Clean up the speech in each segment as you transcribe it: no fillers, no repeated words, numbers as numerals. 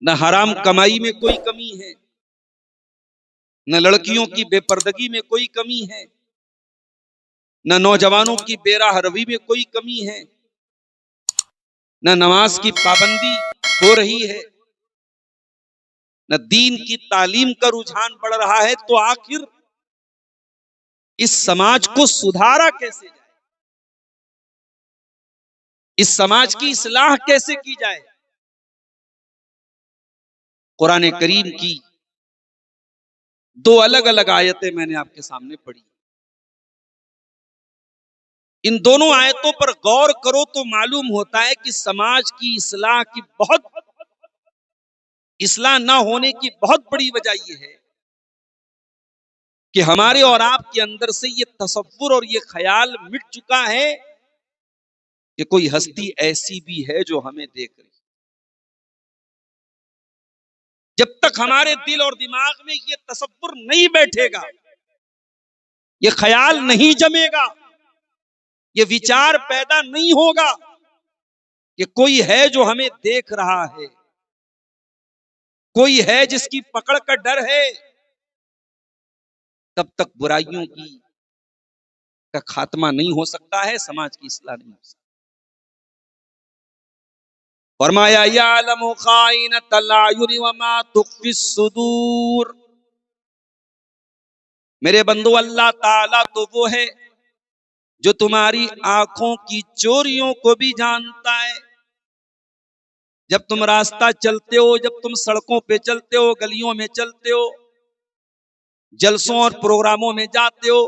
نہ حرام کمائی میں کوئی کمی ہے، نہ لڑکیوں کی بے پردگی میں کوئی کمی ہے، نہ نوجوانوں کی بے راہ روی میں کوئی کمی ہے، نہ نماز کی پابندی ہو رہی ہے، نہ دین کی تعلیم کا رجحان بڑھ رہا ہے، تو آخر اس سماج کو سدھارا کیسے جائے؟ اس سماج کی اصلاح کیسے کی جائے؟ قرآن کریم کی دو الگ الگ آیتیں میں نے آپ کے سامنے پڑھی. ان دونوں آیتوں پر غور کرو تو معلوم ہوتا ہے کہ سماج کی اصلاح کی اصلاح نہ ہونے کی بہت بڑی وجہ یہ ہے کہ ہمارے اور آپ کے اندر سے یہ تصور اور یہ خیال مٹ چکا ہے کہ کوئی ہستی ایسی بھی ہے جو ہمیں دیکھ رہی. جب تک ہمارے دل اور دماغ میں یہ تصور نہیں بیٹھے گا، یہ خیال نہیں جمے گا، یہ وچار پیدا نہیں ہوگا کہ کوئی ہے جو ہمیں دیکھ رہا ہے، کوئی ہے جس کی پکڑ کا ڈر ہے، تب تک برائیوں کا خاتمہ نہیں ہو سکتا ہے، سماج کی اصلاح نہیں ہو سکتی. فرمایا یعلم خائنۃ الاعین وما تخفی الصدور. میرے بندو، اللہ تعالیٰ تو وہ ہے جو تمہاری آنکھوں کی چوریوں کو بھی جانتا ہے. جب تم راستہ چلتے ہو، جب تم سڑکوں پہ چلتے ہو، گلیوں میں چلتے ہو، جلسوں اور پروگراموں میں جاتے ہو،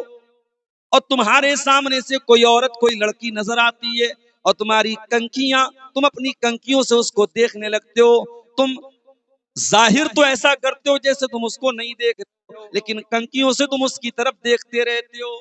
اور تمہارے سامنے سے کوئی عورت، کوئی لڑکی نظر آتی ہے، اور تمہاری کنکیاں، تم اپنی کنکیوں سے اس کو دیکھنے لگتے ہو. تم ظاہر تو ایسا کرتے ہو جیسے تم اس کو نہیں دیکھ رہے ہو، لیکن کنکیوں سے تم اس کی طرف دیکھتے رہتے ہو.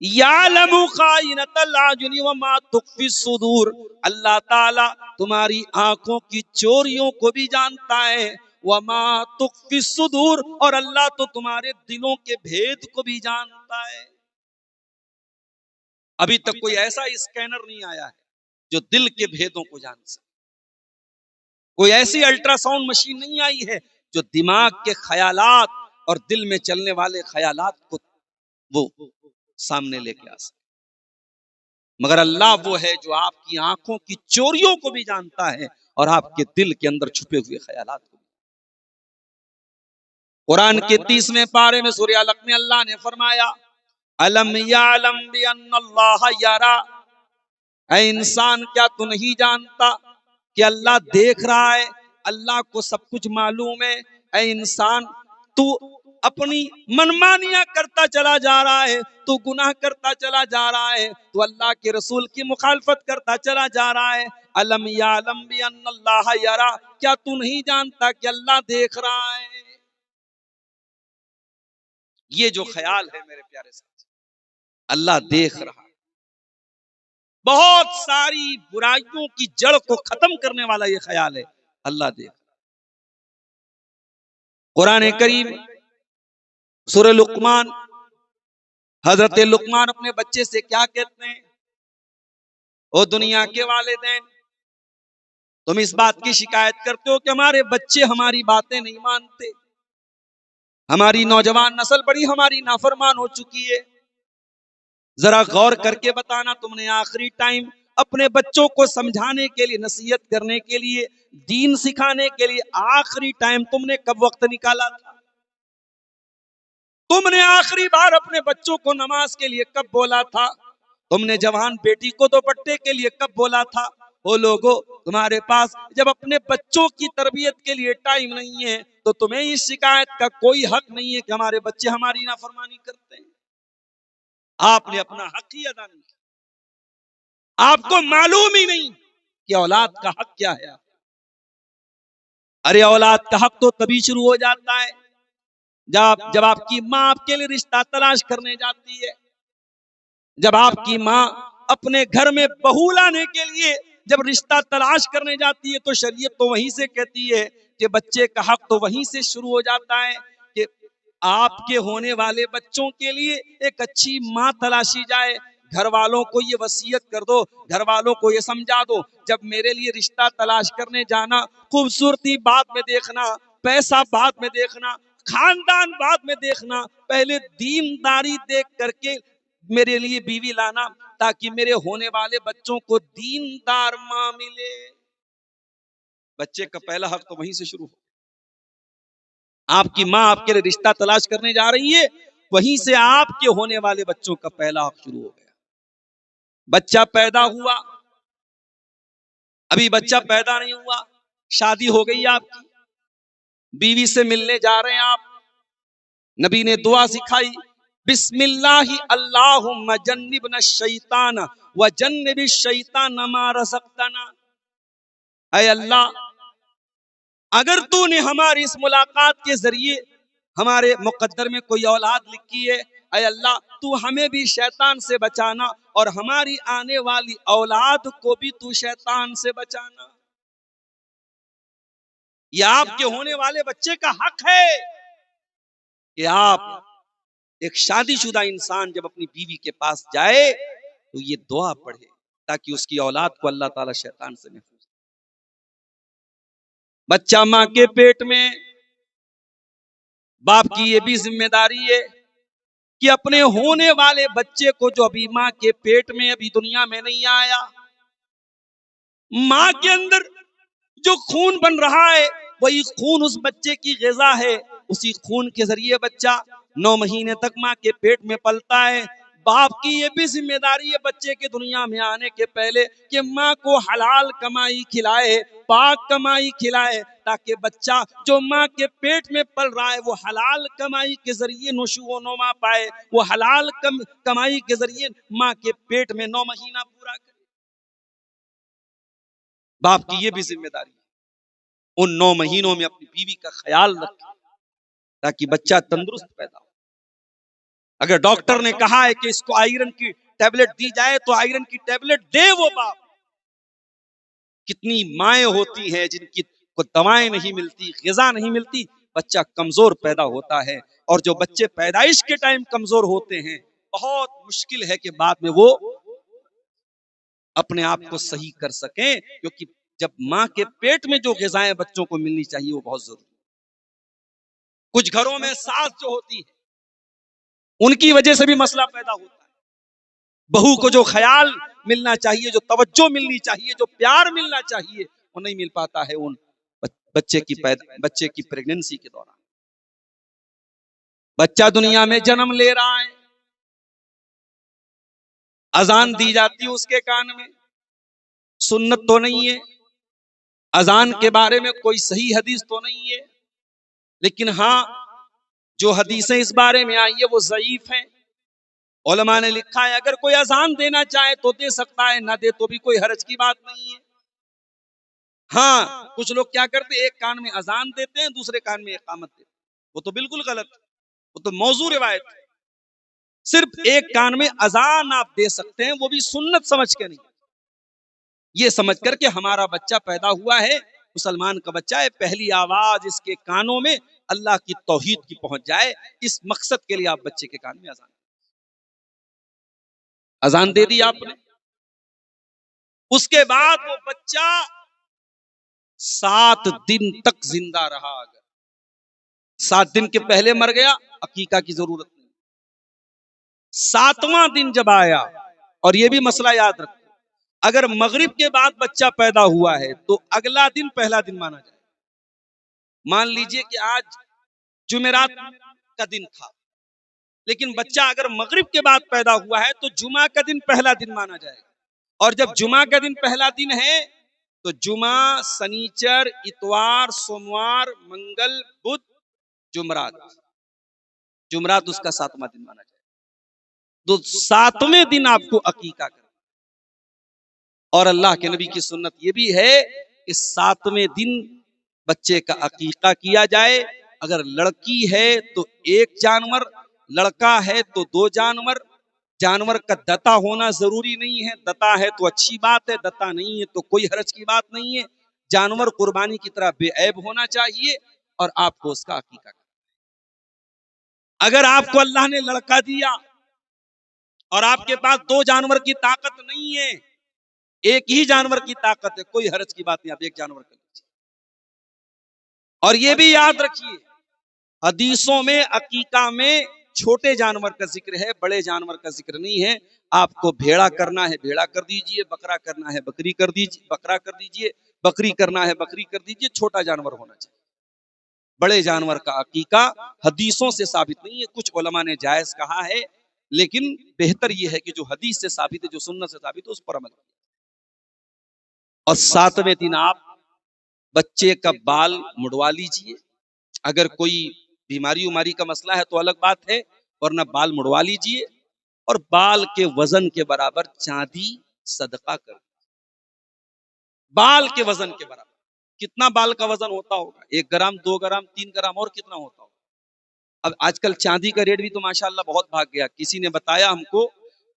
یعلم خائنۃ الاعین وما تخفی الصدور. اللہ تعالی تمہاری آنکھوں کی چوریوں کو بھی جانتا ہے. وما تخفی الصدور، اور اللہ تو تمہارے دلوں کے بھید کو بھی جانتا ہے. ابھی تک کوئی ایسا اسکینر نہیں آیا ہے جو دل کے بھیدوں کو جان سکے. کوئی ایسی الٹرا ساؤنڈ مشین نہیں آئی ہے جو دماغ کے خیالات اور دل میں چلنے والے خیالات کو وہ سامنے لے کے آ سکے. مگر اللہ وہ ہے جو آپ کی آنکھوں کی چوریوں کو بھی جانتا ہے اور آپ کے دل کے اندر چھپے ہوئے خیالات کو بھی. قرآن کے 30ویں پارے میں سورہ علق میں اللہ نے فرمایا الم یعلم بان اللہ یرا. اے انسان، کیا تو نہیں جانتا کہ اللہ دیکھ رہا ہے، اللہ کو سب کچھ معلوم ہے. اے انسان، تو اپنی منمانیاں کرتا چلا جا رہا ہے، تو گناہ کرتا چلا جا رہا ہے، تو اللہ کے رسول کی مخالفت کرتا چلا جا رہا ہے. الم یعلم بان اللہ یرا، کیا تو نہیں جانتا کہ اللہ دیکھ رہا ہے؟ یہ جو خیال ہے میرے پیارے ساتھ، اللہ دیکھ رہا ہے، بہت ساری برائیوں کی جڑ کو ختم کرنے والا یہ خیال ہے. اللہ دیکھ. قرآن کریم سورہ لقمان، حضرت لقمان اپنے بچے سے کیا کہتے ہیں؟ او دنیا کے والدین، تم اس بات کی شکایت کرتے ہو کہ ہمارے بچے ہماری باتیں نہیں مانتے، ہماری نوجوان نسل بڑی ہماری نافرمان ہو چکی ہے. ذرا غور کر کے بتانا، تم نے آخری ٹائم اپنے بچوں کو سمجھانے کے لیے، نصیحت کرنے کے لیے، دین سکھانے کے لیے آخری ٹائم تم نے کب وقت نکالا تھا؟ تم نے آخری بار اپنے بچوں کو نماز کے لیے کب بولا تھا؟ تم نے جوان بیٹی کو دوپٹے کے لیے کب بولا تھا؟ وہ لوگوں، تمہارے پاس جب اپنے بچوں کی تربیت کے لیے ٹائم نہیں ہے تو تمہیں اس شکایت کا کوئی حق نہیں ہے کہ ہمارے بچے ہماری نافرمانی کرتے ہیں. آپ نے اپنا حق ہی ادا نہیں کیا. آپ کو معلوم ہی نہیں کہ اولاد کا حق کیا ہے. ارے اولاد کا حق تو تبھی شروع ہو جاتا ہے جب آپ کی ماں آپ کے لیے رشتہ تلاش کرنے جاتی ہے. جب آپ کی ماں اپنے گھر میں بہو لانے کے لیے جب رشتہ تلاش کرنے جاتی ہے تو شریعت تو وہیں سے کہتی ہے کہ بچے کا حق تو وہیں سے شروع ہو جاتا ہے کہ آپ کے ہونے والے بچوں کے لیے ایک اچھی ماں تلاشی جائے. گھر والوں کو یہ وصیت کر دو، گھر والوں کو یہ سمجھا دو، جب میرے لیے رشتہ تلاش کرنے جانا، خوبصورتی بعد میں دیکھنا، پیسہ بعد میں دیکھنا، خاندان بعد میں دیکھنا، پہلے دینداری دیکھ کر کے میرے لیے بیوی لانا، تاکہ میرے ہونے والے بچوں کو دیندار ماں ملے۔ بچے کا پہلا حق تو وہیں سے شروع ہو۔ آپ کی ماں آپ کے لیے رشتہ تلاش کرنے جا رہی ہے، وہیں سے آپ کے ہونے والے بچوں کا پہلا حق شروع ہو گیا۔ بچہ پیدا ہوا، ابھی بچہ پیدا نہیں ہوا، شادی ہو گئی آپ کی، بیوی سے ملنے جا رہے ہیں آپ، نبی نے دعا سکھائی، بسم اللہ اللہم جنبنا الشیطان وجنب الشیطان ما رزقتنا۔ اے اللہ، اگر تو نے ہماری اس ملاقات کے ذریعے ہمارے مقدر میں کوئی اولاد لکھی ہے، اے اللہ تو ہمیں بھی شیطان سے بچانا اور ہماری آنے والی اولاد کو بھی تو شیطان سے بچانا۔ یہ آپ کے ہونے والے بچے کا حق ہے کہ آپ ایک شادی شدہ انسان جب اپنی بیوی کے پاس جائے تو یہ دعا پڑھے، تاکہ اس کی اولاد کو اللہ تعالی شیطان سے محفوظ۔ بچہ ماں کے پیٹ میں، باپ کی یہ بھی ذمہ داری ہے کہ اپنے ہونے والے بچے کو، جو ابھی ماں کے پیٹ میں ابھی دنیا میں نہیں آیا، ماں کے اندر جو خون بن رہا ہے وہی خون اس بچے کی غذا ہے، اسی خون کے ذریعے بچہ 9 مہینے تک ماں کے پیٹ میں پلتا ہے۔ باپ کی یہ بھی ذمہ داری ہے بچے کے دنیا میں آنے کے پہلے کہ ماں کو حلال کمائی کھلائے، پاک کمائی کھلائے، تاکہ بچہ جو ماں کے پیٹ میں پل رہا ہے وہ حلال کمائی کے ذریعے نشو و نما پائے، وہ حلال کمائی کے ذریعے ماں کے پیٹ میں 9 مہینہ پورا کرے۔ باپ کی یہ بھی ذمہ داری ہے ان 9 مہینوں میں اپنی بیوی کا خیال رکھے، تاکہ بچہ تندرست پیدا ہو۔ اگر ڈاکٹر نے کہا ہے کہ اس کو آئرن کی ٹیبلٹ دی جائے تو آئرن کی ٹیبلٹ دے وہ باپ۔ کتنی مائیں ہوتی ہیں جن کی کو دوائیں نہیں ملتی، غذا نہیں ملتی، بچہ کمزور پیدا ہوتا ہے، اور جو بچے پیدائش کے ٹائم کمزور ہوتے ہیں بہت مشکل ہے کہ بعد میں وہ اپنے آپ کو صحیح کر سکیں، کیونکہ جب ماں کے پیٹ میں جو غذائیں بچوں کو ملنی چاہیے وہ بہت ضروری ہے۔ کچھ گھروں میں ساس جو ہوتی ہے ان کی وجہ سے بھی مسئلہ پیدا ہوتا ہے، بہو کو جو خیال ملنا چاہیے، جو توجہ ملنی چاہیے، جو پیار ملنا چاہیے، وہ نہیں مل پاتا ہے ان بچے کی پریگننسی کے دوران۔ بچہ دنیا میں جنم لے رہا ہے، اذان دی جاتی ہے اس کے کان میں، سنت تو نہیں ہے، اذان کے بارے میں کوئی صحیح حدیث تو نہیں ہے، لیکن ہاں جو حدیثیں اس بارے میں آئی ہے وہ ضعیف ہیں۔ علماء نے لکھا ہے اگر کوئی اذان دینا چاہے تو دے سکتا ہے، نہ دے تو بھی کوئی حرج کی بات نہیں ہے۔ ہاں کچھ لوگ کیا کرتے ہیں، ایک کان میں اذان دیتے ہیں دوسرے کان میں اقامت دیتے ہیں، وہ تو بالکل غلط ہے، وہ تو موضوع روایت ہے۔ صرف ایک کان میں اذان آپ دے سکتے ہیں، وہ بھی سنت سمجھ کے نہیں، یہ سمجھ کر کہ ہمارا بچہ پیدا ہوا ہے، مسلمان کا بچہ ہے، پہلی آواز اس کے کانوں میں اللہ کی توحید کی پہنچ جائے، اس مقصد کے لیے آپ بچے کے کان میں اذان دے دی آپ نے۔ اس کے بعد وہ بچہ 7 دن تک زندہ رہا، اگر 7 دن کے پہلے مر گیا عقیقہ کی ضرورت نہیں، 7واں دن جب آیا، اور یہ بھی مسئلہ یاد رکھو، اگر مغرب کے بعد بچہ پیدا ہوا ہے تو اگلا دن پہلا دن مانا جائے۔ مان لیجئے کہ آج جمعرات کا دن تھا، لیکن بچہ اگر مغرب کے بعد پیدا ہوا ہے تو جمعہ کا دن پہلا دن مانا جائے گا، اور جب جمعہ کا دن پہلا دن ہے تو جمعہ، سنیچر، اتوار، سوموار، منگل، بدھ، جمعرات اس کا 7واں دن مانا جائے گا۔ تو 7ویں دن آپ کو عقیقہ کرنا، اور اللہ کے نبی کی سنت یہ بھی ہے کہ 7ویں دن بچے کا عقیقہ کیا جائے۔ اگر لڑکی ہے تو 1 جانور، لڑکا ہے تو 2 جانور۔ جانور کا دتا ہونا ضروری نہیں ہے، دتا ہے تو اچھی بات ہے، دتا نہیں ہے تو کوئی حرج کی بات نہیں ہے۔ جانور قربانی کی طرح بے عیب ہونا چاہیے، اور آپ کو اس کا عقیقہ کرنا۔ اگر آپ کو اللہ نے لڑکا دیا اور آپ کے پاس دو جانور کی طاقت نہیں ہے، ایک ہی جانور کی طاقت ہے، کوئی حرج کی بات نہیں، آپ ایک جانور کر لیجیے۔ اور یہ بھی یاد رکھیے، حدیثوں میں عقیقہ میں چھوٹے جانور کا ذکر ہے، بڑے جانور کا ذکر نہیں ہے۔ آپ کو بھیڑا کرنا ہے بھیڑا کر دیجئے، بکرا کرنا ہے بکری کر دیجئے، بکرا کر دیجئے، بکری کرنا ہے بکری کر دیجئے، چھوٹا جانور ہونا چاہیے۔ بڑے جانور کا عقیقہ حدیثوں سے ثابت نہیں ہے، کچھ علماء نے جائز کہا ہے، لیکن بہتر یہ ہے کہ جو حدیث سے ثابت ہے، جو سنت سے ثابت ہے، اس پر عمل کریں۔ اور 7ویں دن آپ بچے کا بال مڑوا لیجئے، اگر کوئی بیماری کا مسئلہ ہے تو الگ بات ہے، ورنہ بال مڑوا لیجئے، اور بال کے وزن کے برابر چاندی صدقہ کر دیں۔ بال کے وزن کے برابر کتنا بال کا وزن ہوتا ہوگا؟ 1 گرام 2 گرام 3 گرام اور کتنا ہوتا ہوگا؟ اب آج کل چاندی کا ریٹ بھی تو ماشاءاللہ بہت بھاگ گیا۔ کسی نے بتایا ہم کو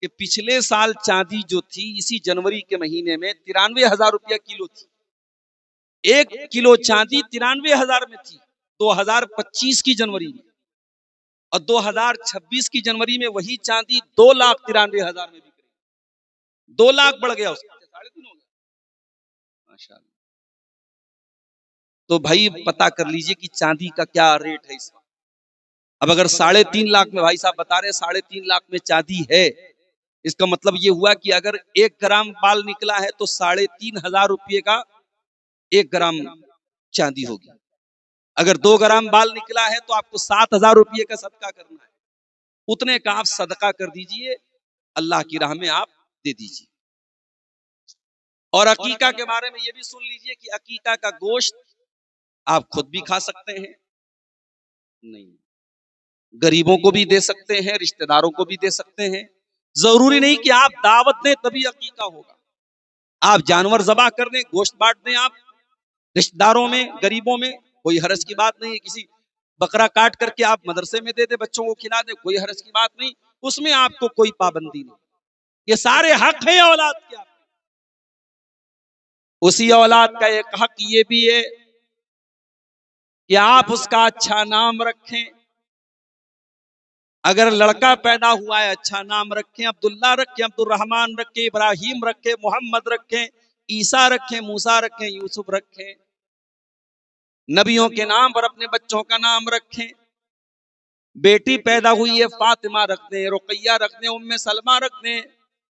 کہ پچھلے سال چاندی جو تھی اسی جنوری کے مہینے میں 93,000 روپیہ کلو تھی۔ 1 کلو چاندی 93,000 میں تھی 2025 کی جنوری میں، اور 2026 کی جنوری میں وہی چاندی 2,93,000 میں بک رہی، 2 لاکھ بڑھ گیا اس کا، 3.5 ہو گیا ماشاءاللہ۔ تو بھائی پتا کر لیجئے کہ چاندی کا کیا ریٹ ہے اس وقت۔ اب اگر 3.5 لاکھ میں بھائی صاحب بتا رہے 3.5 لاکھ میں چاندی ہے، اس کا مطلب یہ ہوا کہ اگر 1 گرام بال نکلا ہے تو 3,500 روپئے کا 1 گرام چاندی ہوگی۔ اگر 2 گرام بال نکلا ہے تو آپ کو 7,000 روپئے کا صدقہ کرنا ہے، اتنے کا آپ صدقہ کر دیجئے، اللہ کی راہ میں آپ دے دیجئے۔ اور عقیقہ کے بارے میں یہ بھی سن لیجئے کہ عقیقہ کا گوشت آپ خود بھی کھا سکتے ہیں، نہیں غریبوں کو بھی دے سکتے ہیں، رشتہ داروں کو بھی دے سکتے ہیں، ضروری نہیں کہ آپ دعوت دیں تبھی عقیقہ ہوگا۔ آپ جانور ذبح کر دیں، گوشت بانٹ دیں، آپ رشتہ داروں میں غریبوں میں، کوئی حرج کی بات نہیں ہے۔ کسی بکرا کاٹ کر کے آپ مدرسے میں دے دیں، بچوں کو کھلا دیں، کوئی حرج کی بات نہیں، اس میں آپ کو کوئی پابندی نہیں۔ یہ سارے حق ہیں اولاد کے۔ اسی اولاد کا ایک حق یہ بھی ہے کہ آپ اس کا اچھا نام رکھیں۔ اگر لڑکا پیدا ہوا ہے اچھا نام رکھیں، عبداللہ رکھیں، عبد الرحمن رکھیں، ابراہیم رکھیں، محمد رکھیں، عیسیٰ رکھیں، موسیٰ رکھیں، یوسف رکھیں۔ نبیوں کے نام پر اپنے بچوں کا نام رکھیں۔ بیٹی پیدا ہوئی ہے فاطمہ رکھ دیں، رقیہ رکھ دیں، ام سلمہ رکھ دیں،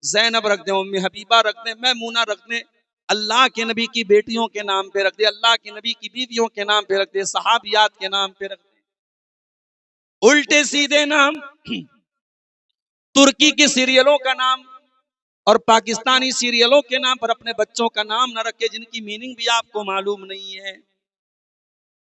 زینب رکھ دیں، ام حبیبہ رکھ دیں، میمونہ رکھ دیں۔ اللہ کے نبی کی بیٹیوں کے نام پہ رکھ دیں، اللہ کے نبی کی بیویوں کے نام پہ رکھ دیں، صحابیات کے نام پہ رکھ دیں۔ الٹے سیدھے نام، ترکی کی سیریلوں کا نام اور پاکستانی سیریلوں کے نام پر اپنے بچوں کا نام نہ رکھے، جن کی میننگ بھی آپ کو معلوم نہیں ہے۔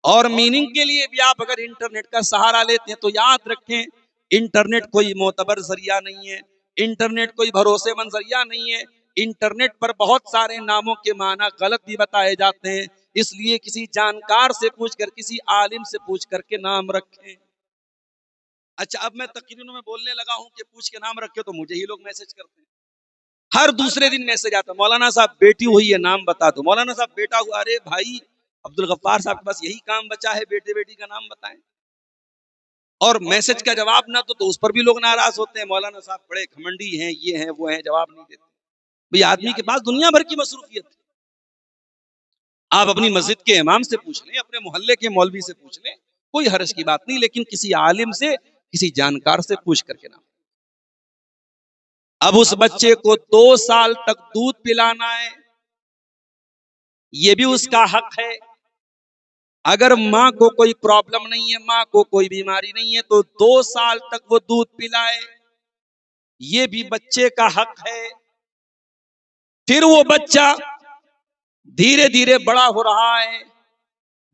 اور میننگ کے لیے بھی آپ اگر انٹرنیٹ کا سہارا لیتے ہیں تو یاد رکھیں انٹرنیٹ کوئی معتبر ذریعہ نہیں ہے، انٹرنیٹ کوئی بھروسے مند ذریعہ نہیں ہے۔ انٹرنیٹ پر بہت سارے ناموں کے معنی غلط بھی بتائے جاتے ہیں، اس لیے کسی جانکار سے پوچھ کر، کسی عالم سے پوچھ کر کے نام رکھیں۔ اچھا، اب میں تقریروں میں بولنے لگا ہوں کہ پوچھ کے نام رکھے تو مجھے ہی لوگ میسج کرتے ہیں، ہر دوسرے دن میسج آتا ہے، مولانا صاحب بیٹی ہوئی ہے نام بتا دو، مولانا صاحب بیٹا ہوا، ارے بھائی عبد الغفار صاحب کے پاس یہی کام بچا ہے، بیٹے بیٹی کا نام بتائیں۔ اور میسج کا جواب نہ تو اس پر بھی لوگ ناراض ہوتے ہیں، مولانا صاحب بڑے گھمنڈی ہیں، یہ ہیں وہ ہیں، جواب نہیں دیتے۔ بھئی آدمی کے پاس دنیا بھر کی مصروفیت ہے، آپ اپنی مسجد کے امام سے پوچھ لیں، اپنے محلے کے مولوی سے پوچھ لیں، کوئی حرج کی بات نہیں، لیکن کسی عالم سے، کسی جانکار سے پوچھ کر کے نام۔ اب اس بچے کو 2 سال تک دودھ پلانا ہے، یہ بھی اس کا حق ہے۔ اگر ماں کو کوئی پرابلم نہیں ہے، ماں کو کوئی بیماری نہیں ہے تو 2 سال تک وہ دودھ پلائے، یہ بھی بچے کا حق ہے۔ پھر وہ بچہ دھیرے دھیرے بڑا ہو رہا ہے،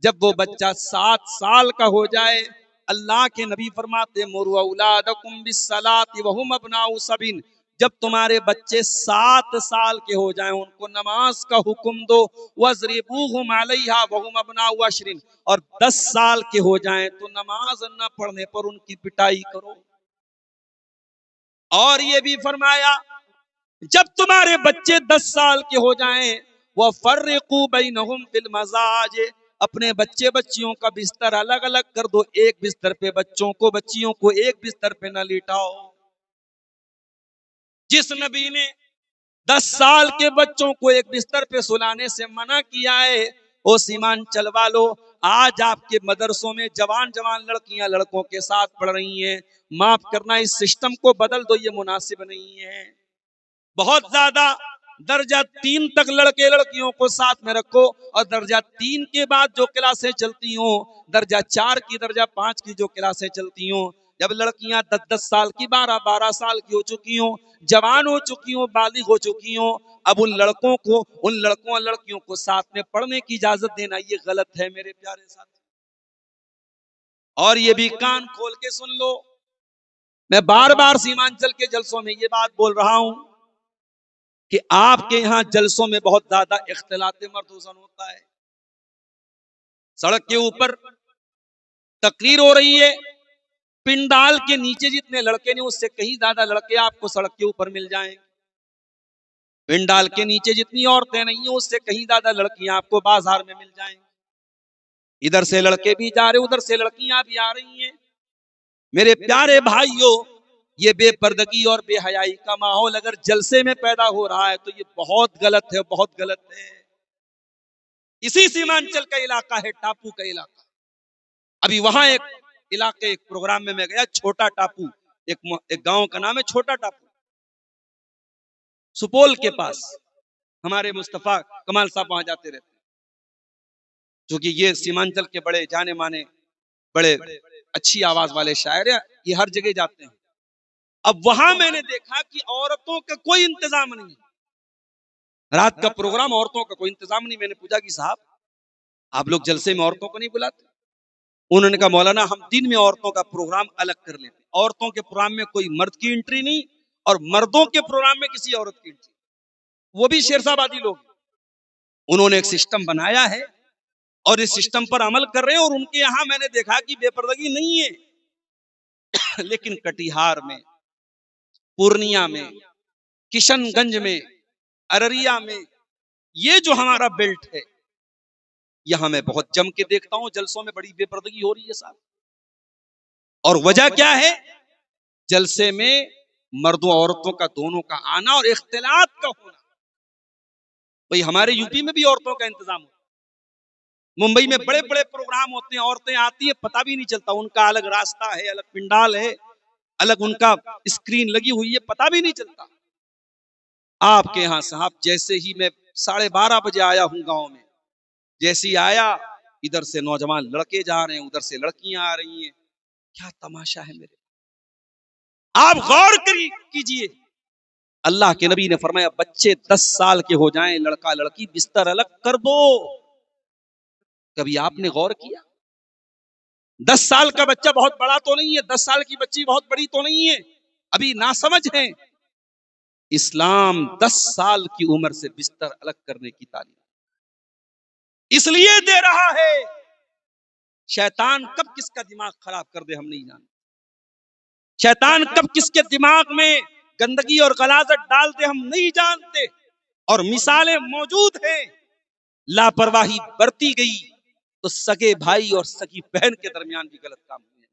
جب وہ بچہ 7 سال کا ہو جائے، اللہ کے نبی فرماتے مروا اولادکم بالصلاۃ وہم ابناء 7، جب تمہارے بچے 7 سال کے ہو جائیں ان کو نماز کا حکم دو، وَاضْرِبُوهُمْ عَلَيْهَا وَهُمْ أَبْنَاءُ 10، اور 10 سال کے ہو جائیں تو نماز نہ پڑھنے پر ان کی پٹائی کرو۔ اور یہ بھی فرمایا جب تمہارے بچے 10 سال کے ہو جائیں وَفَرِّقُوا بَيْنَهُمْ فِي الْمَضَاجِعِ، اپنے بچے بچیوں کا بستر الگ الگ کر دو، ایک بستر پہ بچوں کو بچیوں کو ایک بستر پہ نہ لیٹاؤ۔ جس نبی نے 10 سال کے بچوں کو ایک بستر پہ سلانے سے منع کیا ہے، وہ ایمان چلوا لو، آج آپ کے مدرسوں میں جوان لڑکیاں لڑکوں کے ساتھ پڑھ رہی ہیں۔ معاف کرنا، اس سسٹم کو بدل دو، یہ مناسب نہیں ہے۔ بہت زیادہ درجہ 3 تک لڑکے لڑکیوں کو ساتھ میں رکھو، اور درجہ 3 کے بعد جو کلاسیں چلتی ہوں، درجہ 4 کی درجہ 5 کی جو کلاسیں چلتی ہوں، جب لڑکیاں 10 سال کی 12 سال کی ہو چکی ہوں، جوان ہو چکی ہوں، بالغ ہو چکی ہوں، اب ان لڑکوں اور لڑکیوں کو ساتھ میں پڑھنے کی اجازت دینا یہ غلط ہے میرے پیارے ساتھی۔ اور یہ بھی کان کھول کے سن لو، میں بار بار سیمانچل کے جلسوں میں یہ بات بول رہا ہوں کہ آپ کے یہاں جلسوں میں بہت زیادہ اختلاط مرد و زن ہوتا ہے۔ سڑک کے اوپر تقریر ہو رہی ہے، پنڈال کے نیچے جتنے لڑکے نے اس سے کہیں زیادہ لڑکے آپ کو سڑک کے اوپر مل جائیں۔ پنڈال کے نیچے جتنی عورتیں نہیں ہیں اس سے کہیں زیادہ لڑکیاں آپ کو بازار میں مل جائیں۔ ادھر سے لڑکے بھی جا رہے، ادھر سے لڑکیاں بھی آ رہی ہیں۔ میرے پیارے بھائیوں، یہ بے پردگی اور بے حیائی کا ماحول اگر جلسے میں پیدا ہو رہا ہے تو یہ بہت غلط ہے، بہت غلط ہے۔ اسی سیمانچل کا علاقہ ہے ٹاپو کا علاقہ۔ ابھی وہاں ایک علاقے ایک پروگرام میں گیا، چھوٹا ٹاپو، ایک گاؤں کا نام ہے چھوٹا ٹاپو، سپول کے پاس۔ ہمارے مصطفیٰ کمال صاحب وہاں جاتے رہتے ہیں، کیونکہ یہ سیمانچل کے بڑے جانے مانے، بڑے اچھی آواز والے شاعر ہیں، یہ ہر جگہ جاتے ہیں۔ اب وہاں میں نے دیکھا کہ عورتوں کا کوئی انتظام نہیں، رات کا پروگرام، عورتوں کا کوئی انتظام نہیں۔ میں نے پوچھا کہ صاحب آپ لوگ جلسے میں عورتوں کو نہیں بلاتے؟ انہوں نے کہا مولانا ہم دن میں عورتوں کا پروگرام الگ کر لیتے، عورتوں کے پروگرام میں کوئی مرد کی انٹری نہیں، اور مردوں کے پروگرام میں کسی عورت کی انٹری، وہ بھی شیر صاحب آدی لوگ۔ انہوں نے ایک سسٹم بنایا ہے اور اس سسٹم پر عمل کر رہے ہیں، اور ان کے یہاں میں نے دیکھا کہ بے پردگی نہیں ہے۔ لیکن کٹیہار میں، پورنیا میں، کشن گنج میں، ارریا میں، یہ جو ہمارا بیلٹ ہے، یہاں میں بہت جم کے دیکھتا ہوں جلسوں میں بڑی بے پردگی ہو رہی ہے صاحب۔ اور وجہ کیا ہے؟ جلسے میں مردوں عورتوں کا دونوں کا آنا اور اختلاط کا ہونا۔ بھئی ہمارے یو پی میں بھی عورتوں کا انتظام ہوتا ہے، ممبئی میں بڑے بڑے پروگرام ہوتے ہیں، عورتیں آتی ہیں، پتہ بھی نہیں چلتا، ان کا الگ راستہ ہے، الگ پنڈال ہے، الگ ان کا اسکرین لگی ہوئی ہے، پتہ بھی نہیں چلتا۔ آپ کے ہاں صاحب جیسے ہی میں 12:30 بجے آیا ہوں گاؤں میں، جیسے ہی آیا ادھر سے نوجوان لڑکے جا رہے ہیں، ادھر سے لڑکیاں آ رہی ہیں، کیا تماشا ہے میرے۔ آپ غور کیجئے، اللہ کے نبی نے فرمایا بچے 10 سال کے ہو جائیں، لڑکا لڑکی بستر الگ کر دو۔ کبھی آپ نے غور کیا؟ 10 سال کا بچہ بہت بڑا تو نہیں ہے، 10 سال کی بچی بہت بڑی تو نہیں ہے، ابھی ناسمجھ ہیں۔ اسلام 10 سال کی عمر سے بستر الگ کرنے کی تعلیم اس لیے دے رہا ہے، شیطان کب کس کا دماغ خراب کر دے ہم نہیں جانتے، شیطان کب کس کے دماغ میں گندگی اور غلاظت ڈال دے ہم نہیں جانتے، اور مثالیں موجود ہیں۔ لاپرواہی برتی گئی تو سگے بھائی اور سگی بہن کے درمیان بھی غلط کام ہوئے۔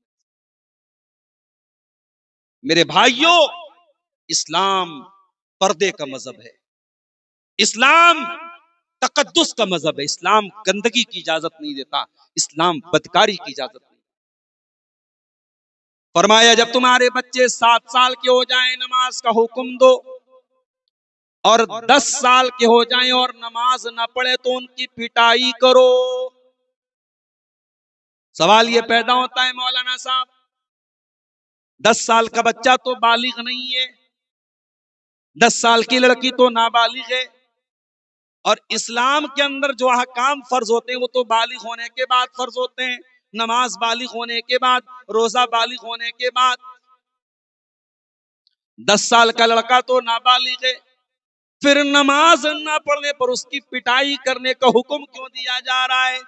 میرے بھائیوں، اسلام پردے کا مذہب ہے، اسلام تقدس کا مذہب ہے، اسلام گندگی کی اجازت نہیں دیتا، اسلام بدکاری کی اجازت نہیں۔ فرمایا جب تمہارے بچے 7 سال کے ہو جائیں نماز کا حکم دو، اور 10 سال کے ہو جائیں اور نماز نہ پڑھے تو ان کی پٹائی کرو۔ سوال یہ پیدا ہوتا ہے مولانا صاحب، 10 سال کا بچہ تو بالغ نہیں ہے، 10 سال کی لڑکی تو نابالغ ہے، اور اسلام کے اندر جو احکام فرض ہوتے ہیں وہ تو بالغ ہونے کے بعد فرض ہوتے ہیں، نماز بالغ ہونے کے بعد، روزہ بالغ ہونے کے بعد۔ 10 سال کا لڑکا تو نابالغ ہے، پھر نماز نہ پڑھنے پر اس کی پٹائی کرنے کا حکم کیوں دیا جا رہا ہے؟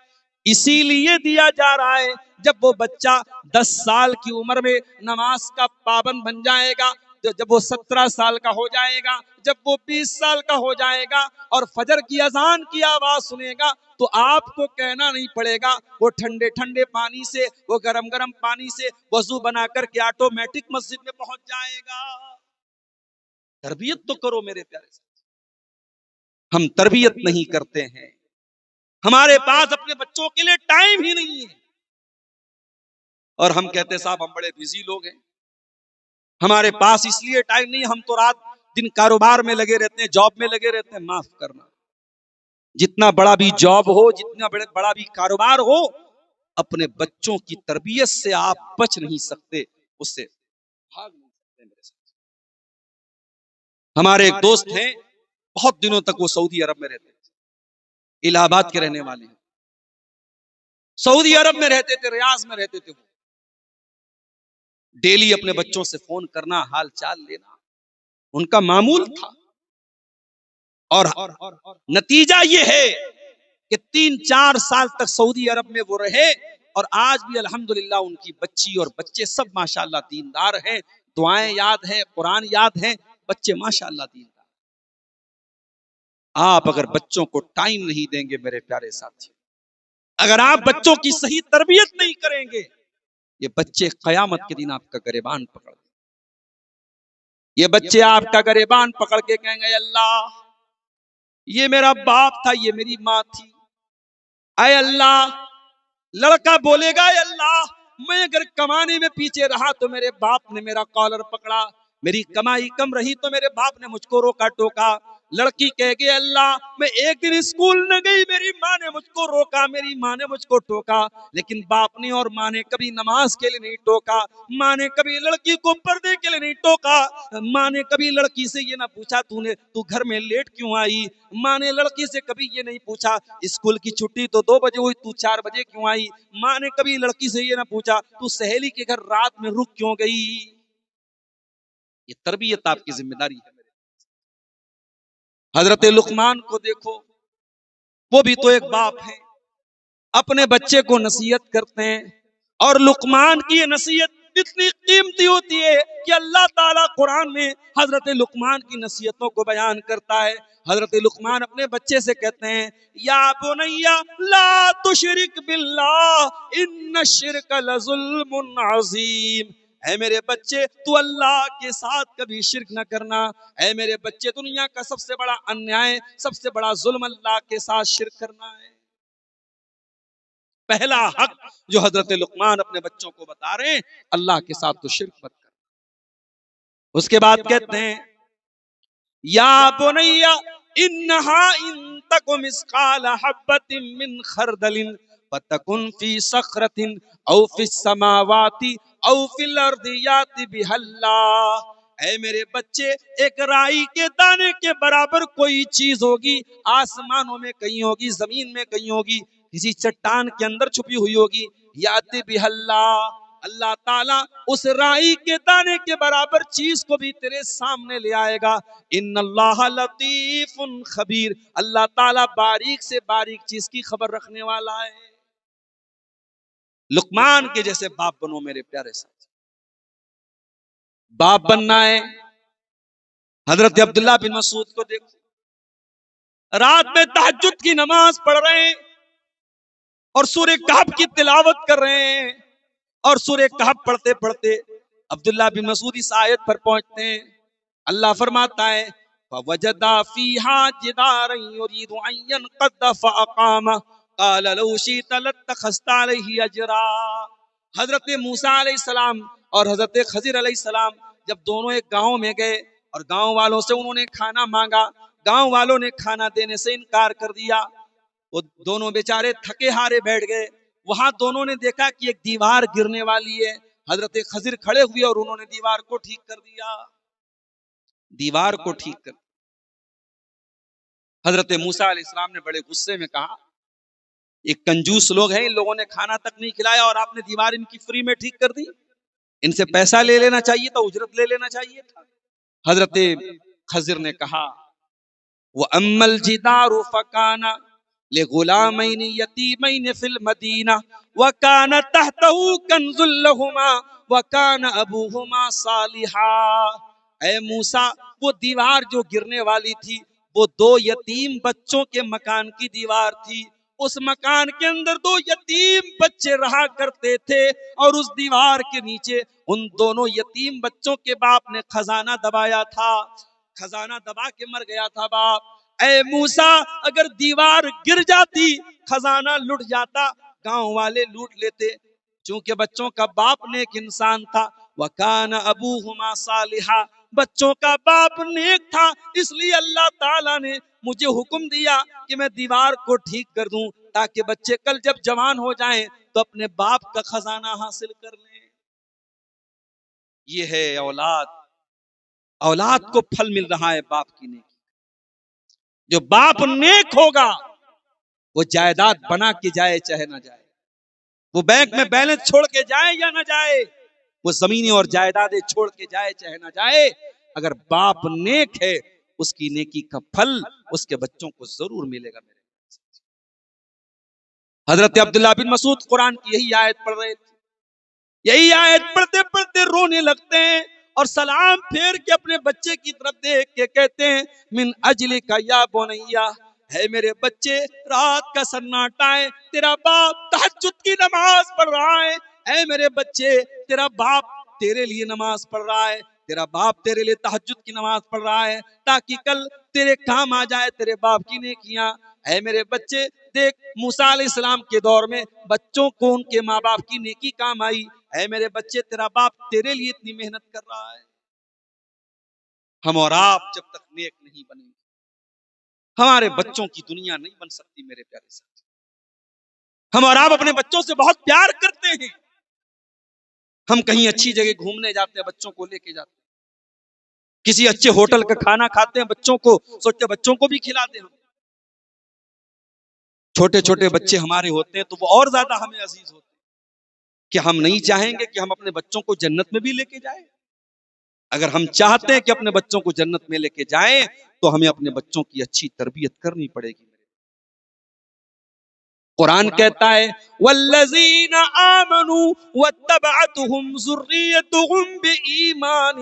اسی لیے دیا جا رہا ہے جب وہ بچہ 10 سال کی عمر میں نماز کا پابند بن جائے گا، جب وہ 17 سال کا ہو جائے گا، جب وہ 20 سال کا ہو جائے گا اور فجر کی اذان کی آواز سنے گا تو آپ کو کہنا نہیں پڑے گا، وہ ٹھنڈے ٹھنڈے پانی سے، وہ گرم گرم پانی سے وضو بنا کر کے آٹومیٹک مسجد میں پہنچ جائے گا۔ تربیت تو کرو میرے پیارے ساتھ. ہم تربیت نہیں کرتے ہیں. ہمارے پاس اپنے بچوں کے لیے ٹائم ہی نہیں ہے. اور ہم کہتے ہیں صاحب ہم بڑے بزی لوگ ہیں, ہمارے پاس اس لیے ٹائم نہیں, ہم تو رات دن کاروبار میں لگے رہتے ہیں, جاب میں لگے رہتے ہیں. معاف کرنا, جتنا بڑا بھی جاب ہو, جتنا بڑا بھی کاروبار ہو, اپنے بچوں کی تربیت سے آپ بچ نہیں سکتے, اس سے بھاگ نہیں سکتے. میرے ساتھ ہمارے ایک دوست ہیں, بہت دنوں تک وہ سعودی عرب میں رہتے تھے, الہ آباد کے رہنے والے ہیں. سعودی عرب میں رہتے تھے, ریاض میں رہتے تھے. وہ ڈیلی اپنے بچوں سے فون کرنا, حال چال لینا ان کا معمول تھا. اور نتیجہ یہ ہے کہ 3-4 سال تک سعودی عرب میں وہ رہے, اور آج بھی الحمدللہ ان کی بچی اور بچے سب ماشاءاللہ دیندار ہیں, دعائیں یاد ہیں, قرآن یاد ہیں, بچے ماشاءاللہ دیندار. آپ اگر بچوں کو ٹائم نہیں دیں گے میرے پیارے ساتھی, اگر آپ بچوں کی صحیح تربیت نہیں کریں گے, یہ بچے قیامت کے دن آپ کا گریبان پکڑ گے. یہ بچے آپ کا گریبان پکڑ کے کہیں گے اللہ یہ میرا باپ تھا, یہ میری ماں تھی. اے اللہ, لڑکا بولے گا اے اللہ میں اگر کمانے میں پیچھے رہا تو میرے باپ نے میرا کالر پکڑا, میری کمائی کم رہی تو میرے باپ نے مجھ کو روکا ٹوکا. لڑکی کہے گی اللہ میں ایک دن اسکول نہ گئی, میری ماں نے مجھ کو روکا, میری ماں نے مجھ کو ٹوکا. لیکن باپ نے اور ماں نے کبھی نماز کے لیے نہیں ٹوکا, ماں نے کبھی لڑکی کو پردے کے لیے نہیں ٹوکا, ماں نے کبھی لڑکی سے یہ نہ پوچھا تو گھر میں لیٹ کیوں آئی, ماں نے لڑکی سے کبھی یہ نہیں پوچھا اسکول کی چھٹی تو 2 بجے ہوئی تو 4 بجے کیوں آئی, ماں نے کبھی لڑکی سے یہ نہ پوچھا تو سہیلی کے گھر رات میں رک کیوں گئی. یہ تربیت آپ کی ذمہ داری ہے. حضرت لقمان کو دیکھو, وہ بھی تو ایک باپ ہے, اپنے بچے کو نصیحت کرتے ہیں, اور لقمان کی یہ نصیحت اتنی قیمتی ہوتی ہے کہ اللہ تعالیٰ قرآن میں حضرت لقمان کی نصیحتوں کو بیان کرتا ہے. حضرت لقمان اپنے بچے سے کہتے ہیں یا بنیا لا تشرک باللہ ان الشرک لظلم عظیم. اے میرے بچے تو اللہ کے ساتھ کبھی شرک نہ کرنا. اے میرے بچے دنیا کا سب سے بڑا انیائے, سب سے بڑا ظلم اللہ کے ساتھ شرک کرنا ہے. پہلا حق جو حضرت لقمان اپنے بچوں کو بتا رہے ہیں, اللہ کے ساتھ تو شرک مت کر. اس کے بعد کہتے ہیں یا بنیا انہا ان تک مثقال حبۃ من خردل فتکن فی صخرۃ او فی السماوات او فی الارض یأتی بها اللہ. اے میرے بچے, ایک رائی کے دانے کے برابر کوئی چیز ہوگی, آسمانوں میں کہیں ہوگی, زمین میں کہیں ہوگی, کسی چٹان کے اندر چھپی ہوئی ہوگی. یأتی بها اللہ, اللہ تعالیٰ اس رائی کے دانے کے برابر چیز کو بھی تیرے سامنے لے آئے گا. ان اللہ لطیف خبیر, اللہ تعالیٰ باریک سے باریک چیز کی خبر رکھنے والا ہے. لقمان کے جیسے باپ بنو میرے پیارے ساتھ. باپ بننا ہے. حضرت عبداللہ بن مسعود کو دیکھو, رات میں تہجد کی نماز پڑھ رہے ہیں اور سورہ کہف کی تلاوت کر رہے ہیں, اور سورہ کہف پڑھتے پڑھتے عبداللہ بن مسعود اس آیت پر پہنچتے ہیں. اللہ فرماتا ہے فَوَجَدَا فِيهَا جِدَارًا يُرِيدُ أَن يَنقَضَّ فَأَقَامَهُ قَالَ لَوْ شِئْتَ لَاتَّخَذْتَ عَلَيْهِ أَجْرًا. حضرت موسیٰ علیہ السلام اور حضرت خضر علیہ السلام جب دونوں ایک گاؤں میں گئے اور گاؤں والوں سے انہوں نے کھانا مانگا, گاؤں والوں نے کھانا دینے سے انکار کر دیا. وہ دونوں بیچارے تھکے ہارے بیٹھ گئے. وہاں دونوں نے دیکھا کہ ایک دیوار گرنے والی ہے. حضرت خضر کھڑے ہوئے اور انہوں نے دیوار کو ٹھیک کر دیا. دیوار کو ٹھیک کر. حضرت موسیٰ علیہ السلام نے بڑے غصے میں کہا ایک کنجوس لوگ ہیں, ان لوگوں نے کھانا تک نہیں کھلایا اور آپ نے دیوار ان کی فری میں ٹھیک کر دی. ان سے پیسہ لے لینا چاہیے تھا, اجرت لے لینا چاہیے تھا. حضرت خضر نے کہا وَأَمَّا الْجِدَارُ فَكَانَ لِغُلَامَيْنِ يَتِيمَيْنِ فِي الْمَدِينَةِ وَكَانَ تَحْتَهُ كَنْزٌ لَهُمَا وَكَانَ أَبُوهُمَا صَالِحًا. اے موسیٰ, وہ دیوار جو گرنے والی تھی وہ 2 یتیم بچوں کے مکان کی دیوار تھی. اس مکان کے اندر 2 یتیم بچے رہا کرتے تھے, اور اس دیوار کے نیچے ان دونوں یتیم بچوں کے باپ نے خزانہ دبایا تھا. خزانہ دبا کے مر گیا تھا باپ۔ اے موسیٰ اگر دیوار گر جاتی خزانہ لٹ جاتا، گاؤں والے لوٹ لیتے، چونکہ بچوں کا باپ نیک انسان تھا۔ وَكَانَ أَبُوهُمَا صَالِحًا، بچوں کا باپ نیک تھا، اس لیے اللہ تعالیٰ نے مجھے حکم دیا کہ میں دیوار کو ٹھیک کر دوں تاکہ بچے کل جب جوان ہو جائیں تو اپنے باپ کا خزانہ حاصل کر لیں۔ یہ ہے اولاد، اولاد کو پھل مل رہا ہے باپ کی نیکی۔ جو باپ نیک ہوگا وہ جائیداد بنا کے جائے چاہے نہ جائے، وہ بینک میں بیلنس چھوڑ کے جائے یا نہ جائے، وہ زمینیں اور جائیدادیں چھوڑ کے جائے چاہے نہ جائے، اگر باپ نیک ہے اس کی نیکی کا پھل اس کے بچوں کو ضرور ملے گا۔ میرے حضرت عبداللہ بن مسعود قرآن کی یہی آیت پڑھ رہے تھے، یہی آیت پڑھتے پڑھتے رونے لگتے ہیں اور سلام پھیر کے اپنے بچے کی طرف دیکھ کے کہتے ہیں من اجلک یا بنیا، ہے میرے بچے رات کا سناٹا ہے، تیرا باپ تہجد کی نماز پڑھ رہا ہے، اے میرے بچے تیرا باپ تیرے لیے نماز پڑھ رہا ہے، تیرا باپ تیرے لیے تہجد کی نماز پڑھ رہا ہے تاکہ کل تیرے کام آ جائے تیرے باپ کی نیکیاں۔ اے میرے بچے دیکھ موسیٰ علیہ السلام کے دور میں بچوں کو ان کے ماں باپ کی نیکی کام آئی، اے میرے بچے تیرا باپ تیرے لیے اتنی محنت کر رہا ہے۔ ہم اور آپ جب تک نیک نہیں بنیں گے ہمارے بچوں کی دنیا نہیں بن سکتی۔ میرے پیارے ساتھی، ہم اور آپ اپنے بچوں سے بہت پیار کرتے ہیں، ہم کہیں اچھی جگہ گھومنے جاتے ہیں بچوں کو لے کے جاتے ہیں، کسی اچھے ہوٹل کا کھانا کھاتے ہیں بچوں کو سوچتے بچوں کو بھی کھلا دیں ہم۔ چھوٹے چھوٹے بچے ہمارے ہوتے ہیں تو وہ اور زیادہ ہمیں عزیز ہوتے ہیں کہ ہم نہیں چاہیں گے کہ ہم اپنے بچوں کو جنت میں بھی لے کے جائیں۔ اگر ہم چاہتے ہیں کہ اپنے بچوں کو جنت میں لے کے جائیں تو ہمیں اپنے بچوں کی اچھی تربیت کرنی پڑے گی۔ قرآن کہتا ہے والذین آمنوا واتبعتهم ذریتهم بإیمان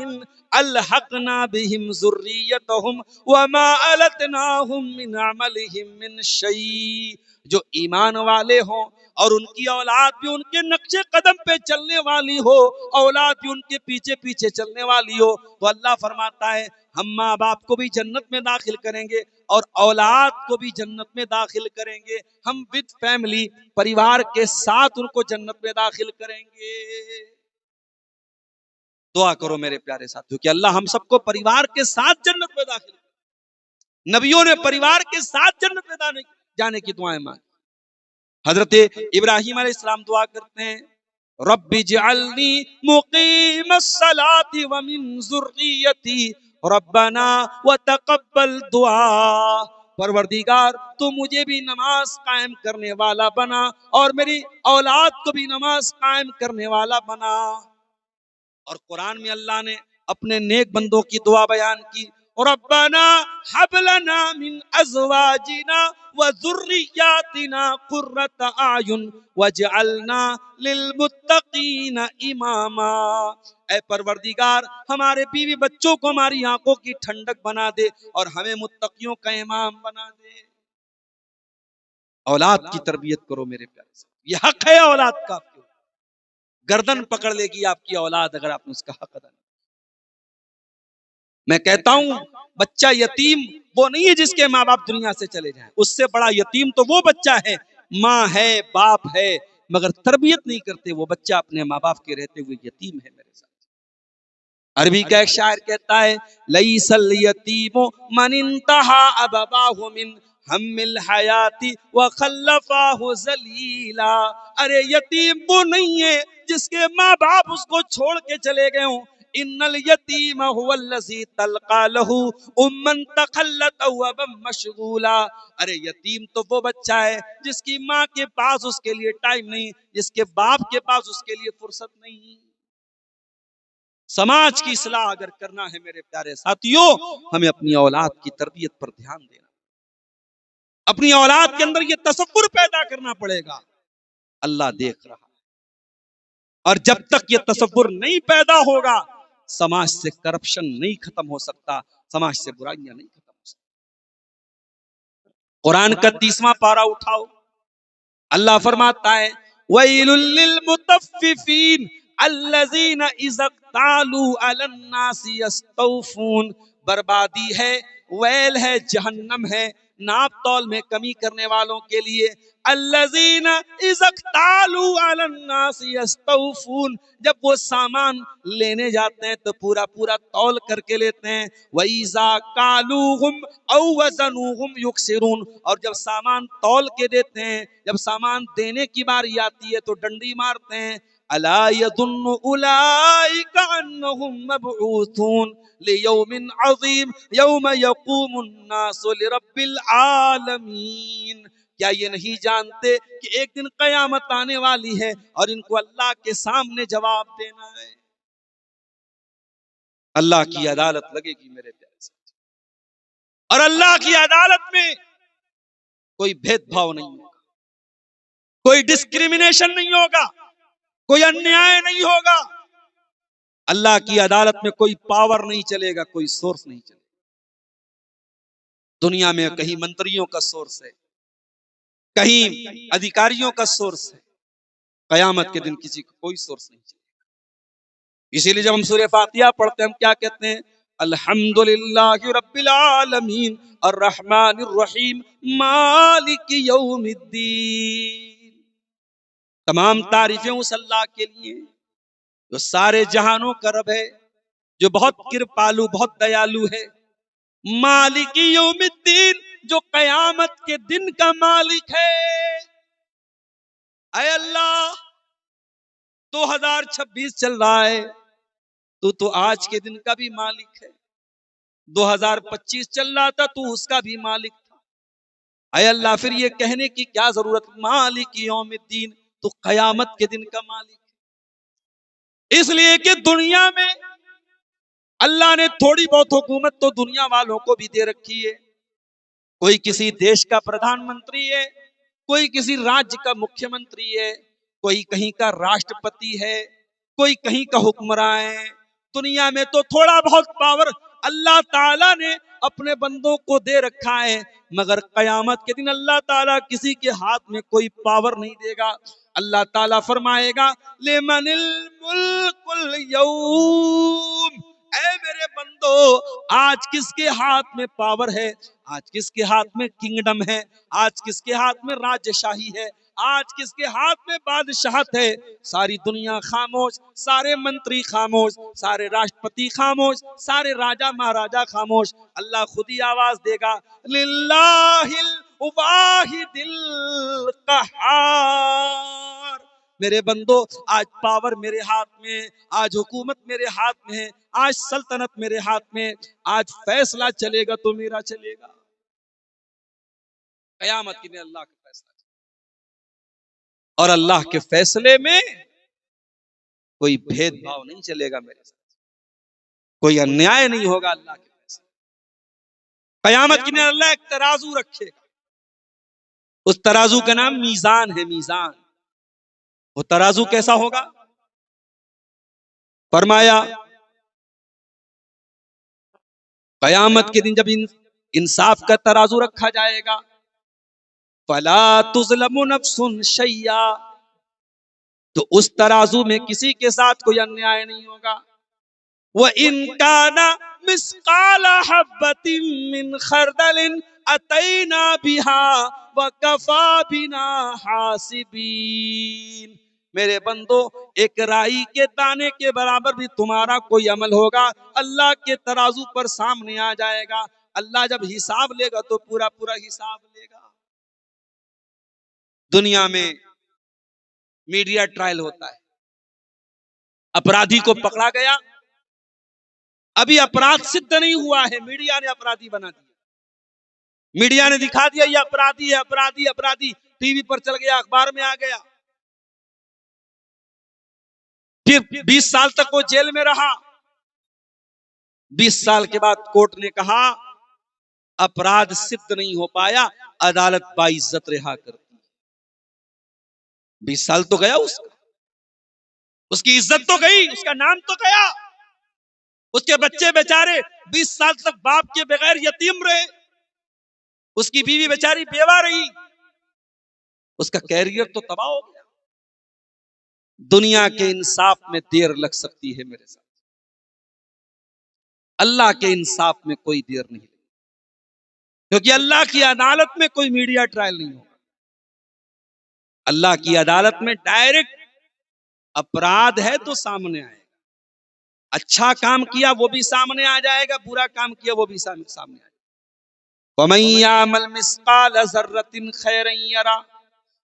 الحقنا بهم ذریتهم وما التناهم من عملهم من شیء، جو ایمان والے ہوں اور ان کی اولاد بھی ان کے نقش قدم پہ چلنے والی ہو، اولاد بھی ان کے پیچھے پیچھے چلنے والی ہو، تو اللہ فرماتا ہے ہم ماں باپ کو بھی جنت میں داخل کریں گے اور اولاد کو بھی جنت میں داخل کریں گے، ہم وتھ فیملی پریوار کے ساتھ ان کو جنت میں داخل کریں گے۔ دعا کرو میرے پیارے ساتھیو کہ اللہ ہم سب کو پریوار کے ساتھ جنت میں داخل کرے۔ نبیوں نے پریوار کے ساتھ جنت میں جانے کی دعائیں مانگی۔ حضرت ابراہیم علیہ السلام دعا کرتے ہیں رب اجعلنی مقیم الصلاۃ ومن ذریتی ربنا وتقبل دعا، پروردگار تو مجھے بھی نماز قائم کرنے والا بنا اور میری اولاد کو بھی نماز قائم کرنے والا بنا۔ اور قرآن میں اللہ نے اپنے نیک بندوں کی دعا بیان کی ربنا حب لنا من ازواجنا وذریاتنا قرۃ اعین واجعلنا للمتقین اماما، اے پروردگار ہمارے بیوی بچوں کو ہماری آنکھوں کی ٹھنڈک بنا دے اور ہمیں متقیوں کا امام بنا دے۔ اولاد کی تربیت کرو میرے پیارے ساتھ، یہ حق ہے اولاد کا، گردن پکڑ لے گی آپ کی اولاد اگر آپ نے اس کا حق ادا نہیں۔ میں کہتا ہوں بچہ یتیم وہ نہیں ہے جس کے ماں باپ دنیا سے چلے جائیں، اس سے بڑا یتیم تو وہ بچہ ہے ماں ہے باپ ہے مگر تربیت نہیں کرتے، وہ بچہ اپنے ماں باپ کے رہتے ہوئے یتیم ہے۔ میرے ساتھ عربی کا ایک شاعر کہتا ہے لیس الیتیم من انتہا ابواہ من ہم الحیات وخلفاہ ذلیلا، ارے یتیم وہ نہیں ہے جس کے ماں باپ اس کو چھوڑ کے چلے گئے ہوں، ان الیتیم هو الذی تلقى له اما تخلت او ابا مشغولا، ارے یتیم تو وہ بچہ ہے جس کی ماں کے پاس اس کے لیے ٹائم نہیں، جس کے باپ کے پاس اس کے لیے فرصت نہیں۔ سماج کی اصلاح اگر کرنا ہے میرے پیارے ساتھیوں ہمیں اپنی اولاد کی تربیت پر دھیان دینا، اپنی اولاد کے اندر یہ تصور پیدا کرنا پڑے گا اللہ دیکھ رہا ہے، اور جب تک یہ تصور نہیں پیدا ہوگا سماج سے کرپشن نہیں ختم ہو سکتا، سماج سے برائیاں نہیں ختم ہو سکتی۔ قرآن کا 30واں پارہ اٹھاؤ، اللہ فرماتا ہے وَيْلٌ لِّلْمُطَفِّفِينَ الَّذِينَ إِذَا اكْتَالُوا عَلَى النَّاسِ يَسْتَوْفُونَ، بربادی ہے، ویل ہے، جہنم ہے ناپ تول میں کمی کرنے والوں کے لیے۔ الذین اذا اکتالوا علی الناس یستوفون، جب وہ سامان لینے جاتے ہیں تو پورا پورا تول کر کے لیتے ہیں۔ وَإِذَا كَالُوهُمْ أَوْ وَزَنُوهُمْ يُخْسِرُونَ، اور جب سامان تول کے دیتے ہیں، جب سامان دینے کی باری آتی ہے تو ڈنڈی مارتے ہیں۔ أَلَا يَظُنُّ أُولَئِكَ أَنَّهُمْ مَبْعُوثُونَ لِيَوْمٍ عَظِيمٍ يَوْمَ يَقُومُ النَّاسُ لِرَبِّ الْعَالَمِينَ، کیا یہ نہیں جانتے کہ ایک دن قیامت آنے والی ہے اور ان کو اللہ کے سامنے جواب دینا ہے؟ اللہ کی عدالت لگے گی میرے پیارے ساتھ، اور اللہ کی عدالت میں کوئی بھید بھاؤ نہیں ہوگا، کوئی ڈسکریمنیشن نہیں ہوگا، کوئی انیائے نہیں ہوگا۔ اللہ کی عدالت میں کوئی پاور نہیں چلے گا، کوئی سورس نہیں چلے گا۔ دنیا میں کہیں منتریوں کا سورس ہے، کہیں ادھیکاریوں کا سورس ہے، قیامت کے دن کسی کو کوئی سورس نہیں چلے گا۔ اسی لیے جب ہم سورہ فاتحہ پڑھتے ہیں ہم کیا کہتے ہیں؟ الحمدللہ رب العالمین الرحمن الرحیم مالک یوم الدین، تمام تعریفیں اس اللہ کے لیے جو سارے جہانوں کا رب ہے، جو بہت کرپالو، بہت دیالو ہے۔ مالک یوم الدین، جو قیامت کے دن کا مالک ہے۔ اے اللہ، 2026 چل رہا ہے، تو آج کے دن کا بھی مالک ہے۔ 2025 چل رہا تھا، تو اس کا بھی مالک تھا۔ اے اللہ، پھر یہ کہنے کی کیا ضرورت؟ مالک یوم الدین، تو قیامت کے دن کا مالک ہے۔ اس لیے کہ دنیا میں اللہ نے تھوڑی بہت حکومت تو دنیا والوں کو بھی دے رکھی ہے۔ کوئی کسی دیش کا پردھان منتری ہے، کوئی کسی راجیہ کا مکھیہ منتری ہے، کوئی کہیں کا راشٹرپتی ہے، کوئی کہیں کا حکمراں ہے۔ دنیا میں تو تھوڑا بہت پاور اللہ تعالیٰ نے اپنے بندوں کو دے رکھا ہے، مگر قیامت کے دن اللہ تعالیٰ کسی کے ہاتھ میں کوئی پاور نہیں دے گا۔ اللہ تعالیٰ فرمائے گا لمن الملک اليوم، اے میرے بندو، آج کس کے ہاتھ میں پاور ہے؟ آج کس کے ہاتھ میں کنگڈم ہے؟ آج کس کے ہاتھ میں راج شاہی ہے؟ آج کس کے ہاتھ میں بادشاہت ہے؟ ساری دنیا خاموش، سارے منتری خاموش، سارے راشٹرپتی خاموش، سارے راجا مہاراجا خاموش۔ اللہ خود ہی آواز دے گا للہ الواحد القہار، میرے بندو آج پاور میرے ہاتھ میں، آج حکومت میرے ہاتھ میں ہے، آج سلطنت میرے ہاتھ میں، آج فیصلہ چلے گا تو میرا چلے گا۔ قیامت کے دن اللہ کا فیصلہ چلے گا، اور اللہ کے فیصلے میں کوئی بھید بھاؤ نہیں چلے گا میرے ساتھ، کوئی انیائے نہیں ہوگا اللہ کے فیصلے۔ قیامت کے دن اللہ ایک ترازو رکھے گا، اس ترازو کا نام میزان ہے۔ میزان، وہ ترازو کیسا ہوگا؟ فرمایا قیامت کے دن جب انصاف کا ترازو رکھا جائے گا، فلا تظلم نفس شیئا، تو اس ترازو میں کسی کے ساتھ کوئی انیائے نہیں ہوگا۔ وَإِن كَانَ مِثْقَالَ حَبَّةٍ مِّنْ خَرْدَلٍ أَتَيْنَا بِهَا وَكَفَىٰ بِنَا حَاسِبِينَ، میرے بندو ایک رائی کے دانے کے برابر بھی تمہارا کوئی عمل ہوگا، اللہ کے ترازو پر سامنے آ جائے گا۔ اللہ جب حساب لے گا تو پورا پورا حساب لے گا۔ دنیا میں میڈیا ٹرائل ہوتا ہے، اپرادھی کو پکڑا گیا، ابھی اپرادھ سدھ نہیں ہوا ہے، میڈیا نے اپرادھی بنا دیا، میڈیا نے دکھا دیا یہ اپرادھی ہے، اپرادھی اپرادھی، ٹی وی پر چل گیا، اخبار میں آ گیا، پھر 20 سال تک وہ جیل میں رہا۔ 20 سال کے بعد کورٹ نے کہا اپرادھ سدھ نہیں ہو پایا، عدالت باعزت رہا کرتی۔ 20 سال تو گیا اس کی عزت تو گئی، اس کا نام تو گیا، اس کے بچے بیچارے 20 سال تک باپ کے بغیر یتیم رہے، اس کی بیوی بیچاری بیوہ رہی، اس کا کیریئر تو تباہ ہو گیا۔ دنیا کے انصاف میں دیر لگ سکتی ہے میرے ساتھ، اللہ کے انصاف میں کوئی دیر نہیں لگی، کیونکہ اللہ کی عدالت میں کوئی میڈیا ٹرائل نہیں ہوگا. اللہ کی عدالت میں ڈائریکٹ اپرادھ ہے تو سامنے آئے گا. اچھا کام کیا وہ بھی سامنے آ جائے گا، برا کام کیا وہ بھی سامنے آ جائے گا. وَمَن يَعْمَلْ مِثْقَالَ ذَرَّةٍ خَيْرًا يَرَهُ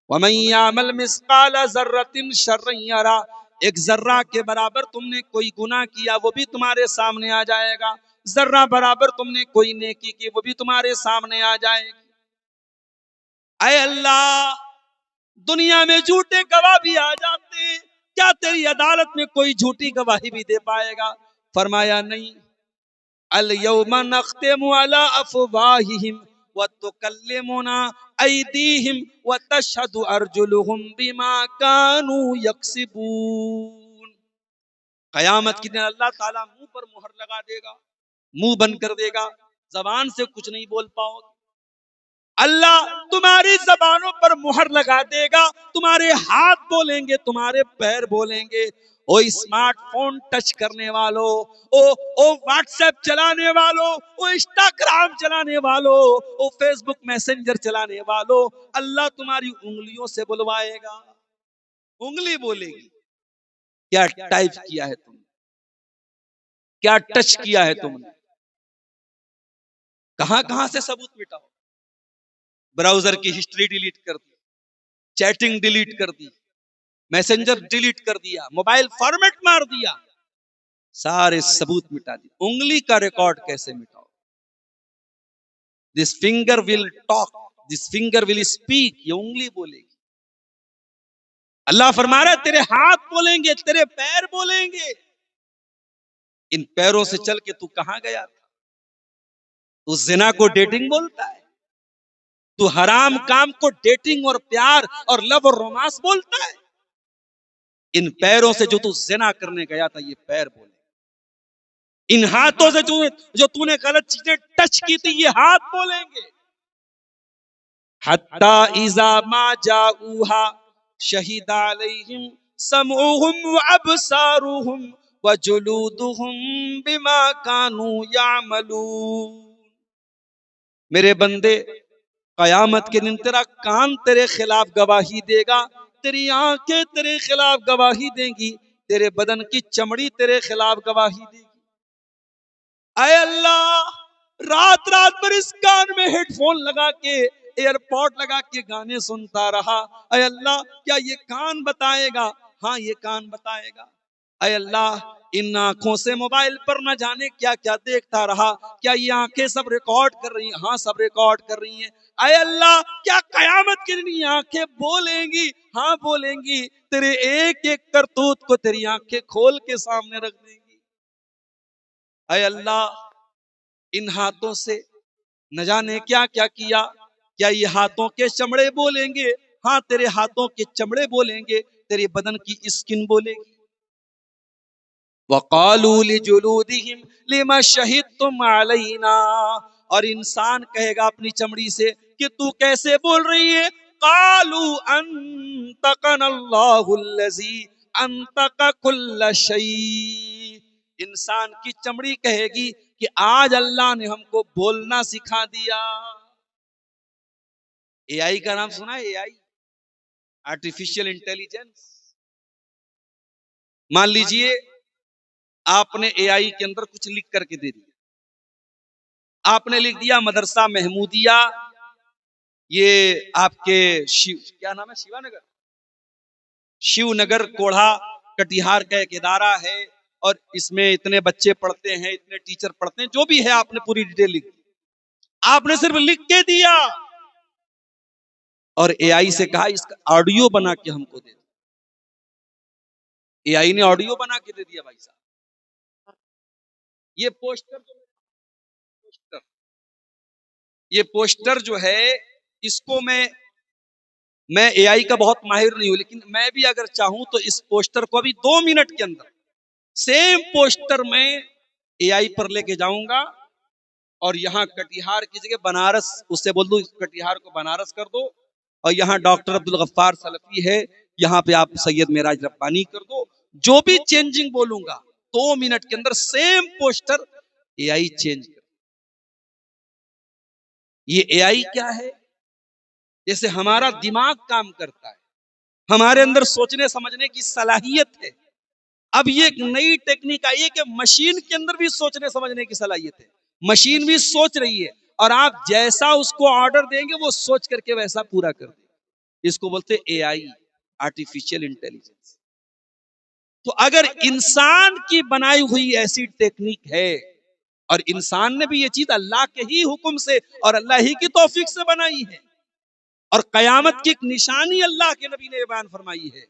وَمَن يَعْمَلْ مِثْقَالَ ذَرَّةٍ شَرًّا يَرَهُ. ایک ذرہ کے برابر تم نے کوئی گناہ کیا وہ بھی تمہارے سامنے آ جائے گا، ذرہ برابر تم نے کوئی نیکی کی وہ بھی تمہارے سامنے آ جائے گی. اے اللہ، دنیا میں جھوٹے گواہ بھی آ جاتے ہیں، کیا تیری عدالت میں کوئی جھوٹی گواہی بھی دے پائے گا؟ فرمایا نہیں. اليوم نختم على افواههم وتكلمنا ايديهم وتشهد ارجلهم بما كانوا يكسبون. قیامت کے دن اللہ تعالیٰ منہ پر مہر لگا دے گا، منہ بند کر دے گا، زبان سے کچھ نہیں بول پاؤ. اللہ تمہاری زبانوں پر مہر لگا دے گا، تمہارے ہاتھ بولیں گے، تمہارے پیر بولیں گے. او اسمارٹ فون ٹچ کرنے والوں، او واٹس ایپ چلانے والوں، او انسٹاگرام چلانے والوں، او فیس بک میسنجر چلانے والوں، اللہ تمہاری انگلیوں سے بلوائے گا. انگلی بولے گی کیا ٹائپ کیا ہے تم نے، کیا ٹچ کیا ہے تم نے، کہاں کہاں سے ثبوت مٹاؤ. براؤزر کی ہسٹری ڈیلیٹ کر دی، چیٹنگ ڈیلیٹ کر دی، میسنجر ڈیلیٹ کر دیا، موبائل فارمیٹ مار دیا، سارے ثبوت مٹا دی. انگلی کا ریکارڈ کیسے مٹاؤ؟ دس فنگر ول ٹاک، دس فنگر ول اسپیک. یہ انگلی بولے گی. اللہ فرما رہا ہے تیرے ہاتھ بولیں گے، تیرے پیر بولیں گے. ان پیروں سے چل کے تو کہاں گیا تھا؟ تو زنا کو ڈیٹنگ بولتا ہے، تو حرام کام کو ڈیٹنگ اور پیار اور لو اور رومانس بولتا ہے. ان پیروں سے جو تو زنا کرنے گیا تھا یہ پیر بولے. ان ہاتھوں سے جو تو نے غلط چیزیں ٹچ کی تھی یہ ہاتھ بولیں گے. حتی اذا ما جاؤوها شہید علیہم سمعهم وابصارهم وجلودهم بما كانوا يعملون. میرے بندے، قیامت کے دن تیرا کان تیرے خلاف گواہی دے گا، تیری آنکھیں تیرے خلاف گواہی دیں گی، تیرے بدن کی چمڑی تیرے خلاف گواہی دے گی. اے اللہ، رات رات پر اس کان میں ہیڈ فون لگا کے، ایئر پوڈ لگا کے گانے سنتا رہا. اے اللہ، کیا یہ کان بتائے گا؟ ہاں یہ کان بتائے گا. اے اللہ، ان آنکھوں سے موبائل پر نہ جانے کیا کیا دیکھتا رہا، کیا یہ آنکھیں سب ریکارڈ کر رہی ہیں؟ ہاں سب ریکارڈ کر رہی ہیں. اے اللہ، کیا قیامت کے دن یہ آنکھیں بولیں گی؟ ہاں بولیں گی. تیرے ایک ایک کرتوت کو تیری آنکھیں کھول کے سامنے رکھ دیں گی. اے اللہ، ان ہاتھوں سے نہ جانے کیا کیا کیا، کیا یہ ہاتھوں کے چمڑے بولیں گے؟ ہاں تیرے ہاتھوں کے چمڑے بولیں گے، تیرے بدن کی اسکن بولے گی. وَقَالُوا لِجُلُودِهِمْ لِمَ شَهِدْتُمْ عَلَيْنَا. اور انسان کہے گا اپنی چمڑی سے کہ تو کیسے بول رہی ہے؟ قَالُوا أَنْطَقَنَا اللَّهُ الَّذِي أَنْطَقَ كُلَّ شَيْءٍ. انسان کی چمڑی کہے گی کہ آج اللہ نے ہم کو بولنا سکھا دیا. اے آئی کا نام سنا ہے؟ اے آئی، آرٹیفیشل انٹیلیجنس. مان لیجئے آپ نے اے آئی کے اندر کچھ لکھ کر کے دے دیا. آپ نے لکھ دیا مدرسہ محمودیہ، یہ آپ کے کیا نام ہے، شیو نگر کوڑھا کٹیہار کا ایک ادارہ ہے، اور اس میں اتنے بچے پڑھتے ہیں، اتنے ٹیچر پڑھتے ہیں، جو بھی ہے آپ نے پوری ڈیٹیل لکھ دی. آپ نے صرف لکھ کے دیا اور اے آئی سے کہا اس کا آڈیو بنا کے ہم کو دے دو. اے آئی نے آڈیو بنا کے دے دیا. بھائی صاحب، یہ پوسٹر جو ہے اس کو میں اے آئی کا بہت ماہر نہیں ہوں، لیکن میں بھی اگر چاہوں تو اس پوسٹر کو ابھی 2 منٹ کے اندر سیم پوسٹر میں اے آئی پر لے کے جاؤں گا، اور یہاں کٹیہار کی جگہ بنارس، اس سے بول دو کٹیہار کو بنارس کر دو، اور یہاں ڈاکٹر عبدالغفار سلفی ہے، یہاں پہ آپ سید معراج ربانی کر دو. جو بھی چینجنگ بولوں گا 2 منٹ کے اندر same poster A I change کر. یہ اے آئی کیا ہے؟ جیسے ہمارا دماغ کام کرتا ہے، ہمارے اندر سوچنے سمجھنے کی صلاحیت ہے. اب یہ ایک نئی ٹیکنیک آئی ہے کہ مشین کے اندر بھی سوچنے سمجھنے کی صلاحیت ہے. مشین بھی سوچ رہی ہے اور آپ جیسا اس کو آرڈر دیں گے وہ سوچ کر کے ویسا پورا کر دے. اس کو بولتے اے آئی، آرٹیفیشل انٹیلیجنس. تو اگر انسان کی بنائی ہوئی ایسی ٹیکنیک ہے، اور انسان نے بھی یہ چیز اللہ کے ہی حکم سے اور اللہ ہی کی توفیق سے بنائی ہے، اور قیامت کی ایک نشانی اللہ کے نبی نے بیان فرمائی ہے،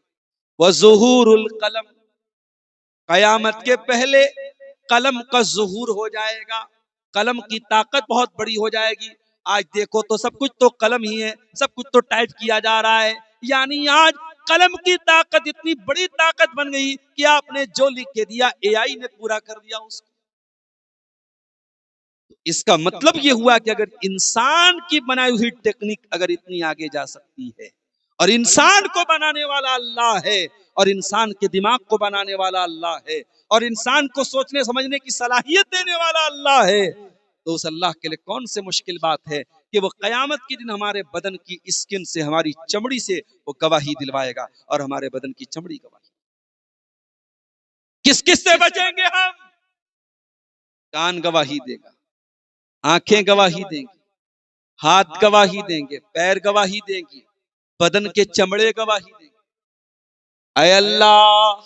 وَظُهُورُ الْقَلَمِ، قیامت کے پہلے قلم کا ظہور ہو جائے گا. قلم کی طاقت بہت بڑی ہو جائے گی. آج دیکھو تو سب کچھ تو قلم ہی ہے، سب کچھ تو ٹائپ کیا جا رہا ہے. یعنی آج قلم کی طاقت اتنی بڑی طاقت بن گئی کہ آپ نے جو لکھ کے دیا اے آئی نے پورا کر دیا اس کو. اس کا مطلب یہ ہوا کہ اگر انسان کی بنائی ہوئی ٹیکنیک اگر اتنی آگے جا سکتی ہے، اور انسان کو بنانے والا اللہ ہے، اور انسان کے دماغ کو بنانے والا اللہ ہے، اور انسان کو سوچنے سمجھنے کی صلاحیت دینے والا اللہ ہے، تو اس اللہ کے لیے کون سے مشکل بات ہے کہ وہ قیامت کے دن ہمارے بدن کی اسکن سے، ہماری چمڑی سے وہ گواہی دلوائے گا. اور ہمارے بدن کی چمڑی گواہی، کس کس سے بچیں گے ہم؟ کان گواہی دے گا، آنکھیں گواہی دیں گی، ہاتھ گواہی دیں گے، پیر گواہی دیں گی، بدن کے چمڑے گواہی دیں گے. اے اللہ،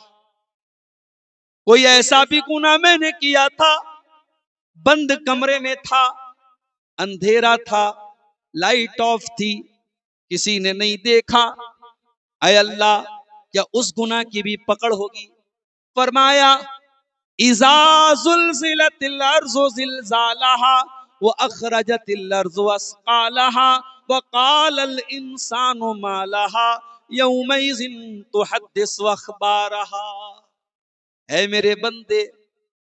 کوئی ایسا بھی گناہ میں نے کیا تھا، بند کمرے میں تھا، اندھیرا تھا، لائٹ آف تھی، کسی نے نہیں دیکھا، اے اللہ کیا اس گناہ کی بھی پکڑ ہوگی؟ فرمایا اذا زلزلت الارض زلزالها واخرجت الارض اثقالها وقال الانسان ما لها يومئذ تحدث اخبارها. اے میرے بندے،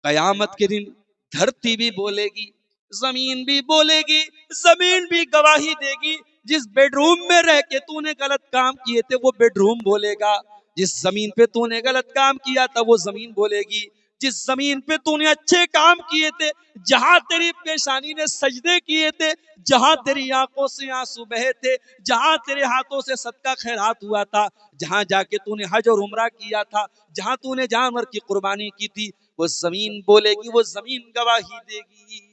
قیامت کے دن دھرتی بھی بولے گی، زمین بھی بولے گی، زمین بھی گواہی دے گی. جس بیڈ روم میں رہ کے تو نے غلط کام کیے تھے وہ بیڈ روم بولے گا. جس زمین پہ تو نے غلط کام کیا تھا وہ زمین بولے گی. جس زمین پہ تو نے اچھے کام کیے تھے، جہاں تیری پیشانی نے سجدے کیے تھے، جہاں تیری آنکھوں سے آنسو بہے تھے، جہاں تیرے ہاتھوں سے صدقہ خیرات ہوا تھا، جہاں جا کے تو نے حج اور عمرہ کیا تھا، جہاں تو نے جانور کی قربانی کی تھی، وہ زمین بولے گی، وہ زمین گواہی دے گی.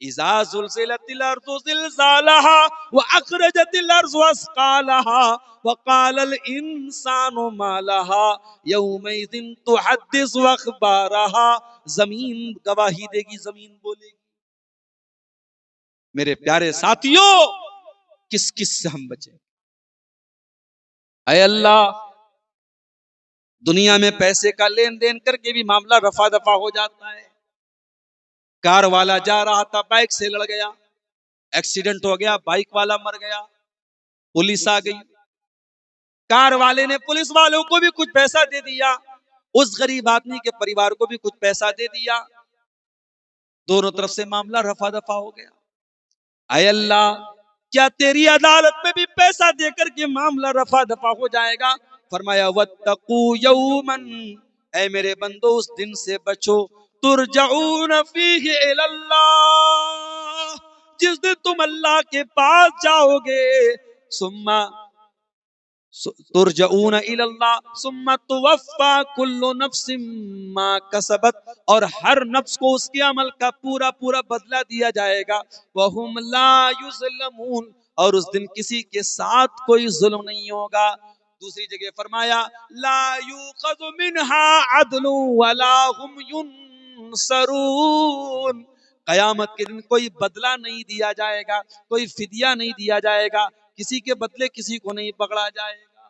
اذا زلزلت الارض زلزالها واخرجت الارض اثقالها وقال الانسان ما لها يومئذ تحدث اخبارها. زمین گواہی دے گی، زمین بولے گی. میرے پیارے ساتھیوں، کس کس سے ہم بچیں؟ اے اللہ، دنیا میں پیسے کا لین دین کر کے بھی معاملہ رفع دفع ہو جاتا ہے. کار والا جا رہا تھا، بائک سے لڑ گیا، ایکسیڈنٹ ہو گیا، بائک والا مر گیا، پولیس آ گئی، کار والے نے پولیس والوں کو بھی کچھ پیسہ دے دیا، اس غریب آدمی کے پریوار کو بھی کچھ پیسہ دے دیا، دونوں طرف سے معاملہ رفع دفع ہو گیا. اے اللہ، کیا تیری عدالت میں بھی پیسہ دے کر کے معاملہ رفع دفع ہو جائے گا؟ فرمایا واتقوا یوما، اے میرے بندو اس دن سے بچو، ترجعون فیہ الی اللہ، جس دن تم اللہ کے پاس جاؤ گے. ثم ترجعون الی اللہ ثم توفی کل نفس ما کسبت، اور ہر نفس کو اس کے عمل کا پورا پورا بدلہ دیا جائے گا. وہم لا یظلمون، اور اس دن کسی کے ساتھ کوئی ظلم نہیں ہوگا. دوسری جگہ فرمایا لا یؤخذ منها عدل ولا هم ينصرون، قیامت کے دن کوئی بدلہ نہیں دیا جائے گا، کوئی فدیہ نہیں دیا جائے گا، کسی کے بدلے کسی کو نہیں پکڑا جائے گا.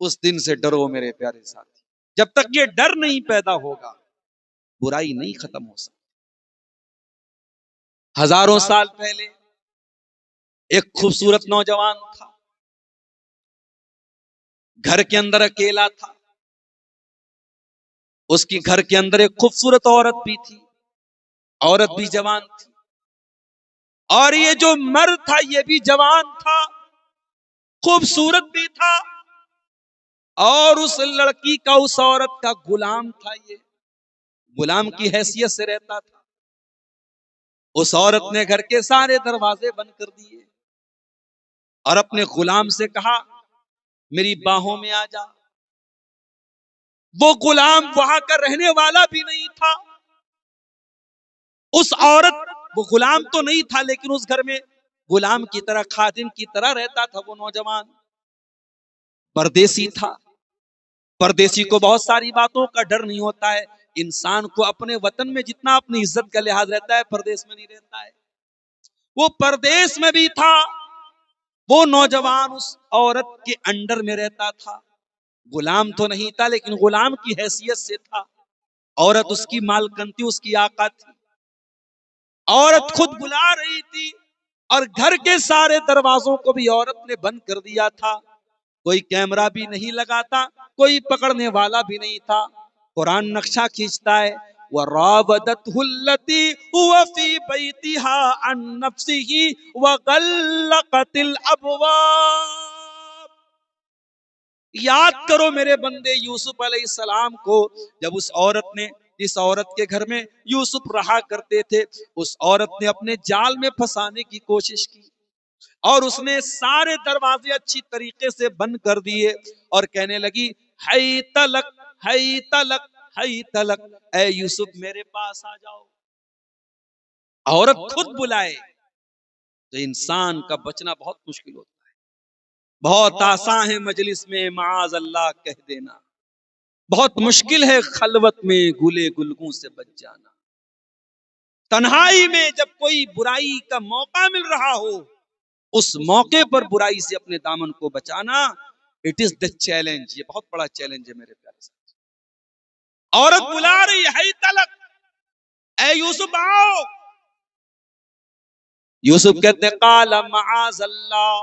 اس دن سے ڈرو میرے پیارے ساتھی. جب تک یہ ڈر نہیں پیدا ہوگا برائی نہیں ختم ہو سکتی. ہزاروں سال پہلے ایک خوبصورت نوجوان تھا، گھر کے اندر اکیلا تھا. اس کی گھر کے اندر ایک خوبصورت عورت بھی تھی، عورت بھی جوان تھی، اور یہ جو مرد تھا یہ بھی جوان تھا، خوبصورت بھی تھا، اور اس لڑکی کا، اس عورت کا غلام تھا. یہ غلام کی حیثیت سے رہتا تھا. اس عورت نے گھر کے سارے دروازے بند کر دیے اور اپنے غلام سے کہا میری باہوں میں آ جا. وہ غلام وہاں کا رہنے والا بھی نہیں تھا. اس عورت، وہ غلام تو نہیں تھا لیکن اس گھر میں غلام کی طرح، خادم کی طرح رہتا تھا. وہ نوجوان پردیسی تھا. پردیسی کو بہت ساری باتوں کا ڈر نہیں ہوتا ہے. انسان کو اپنے وطن میں جتنا اپنی عزت کا لحاظ رہتا ہے پردیس میں نہیں رہتا ہے. وہ پردیس میں بھی تھا. وہ نوجوان اس عورت کے انڈر میں رہتا تھا. غلام تو نہیں تھا لیکن غلام کی حیثیت سے تھا. عورت اس کی مالکن تھی، اس کی آقا تھی. عورت خود بلا رہی تھی اور گھر کے سارے دروازوں کو بھی عورت نے بند کر دیا تھا. کوئی کیمرہ بھی نہیں لگاتا، کوئی پکڑنے والا بھی نہیں تھا. قرآن نقشہ کھینچتا ہے وَرَاوَدَتْهُ الَّتِي هُوَ فِي بَيْتِهَا عَن نَفْسِهِ وَغَلَّقَتِ الْأَبْوَابَ. یاد کرو میرے بندے یوسف علیہ السلام کو، جب اس عورت نے، اس عورت کے گھر میں یوسف رہا کرتے تھے، اس عورت نے اپنے جال میں پھنسانے کی کوشش کی اور اس نے سارے دروازے اچھی طریقے سے بند کر دیے اور کہنے لگی ہئی تلک ہئی تلک ہئی تلک، اے یوسف میرے پاس آ جاؤ. عورت خود بلائے تو انسان کا بچنا بہت مشکل ہوتا ہے. بہت آسان ہے مجلس میں معاذ اللہ کہہ دینا، بہت مشکل ہے خلوت میں گلے گلگوں سے بچ جانا. تنہائی میں جب کوئی برائی کا موقع مل رہا ہو، اس موقع پر برائی سے اپنے دامن کو بچانا، اٹ از دا چیلنج. یہ بہت بڑا چیلنج ہے میرے پیارے ساتھ. عورت بلا رہی ہے تلک، اے یوسف آؤ. یوسف کہتے قال معاذ اللہ،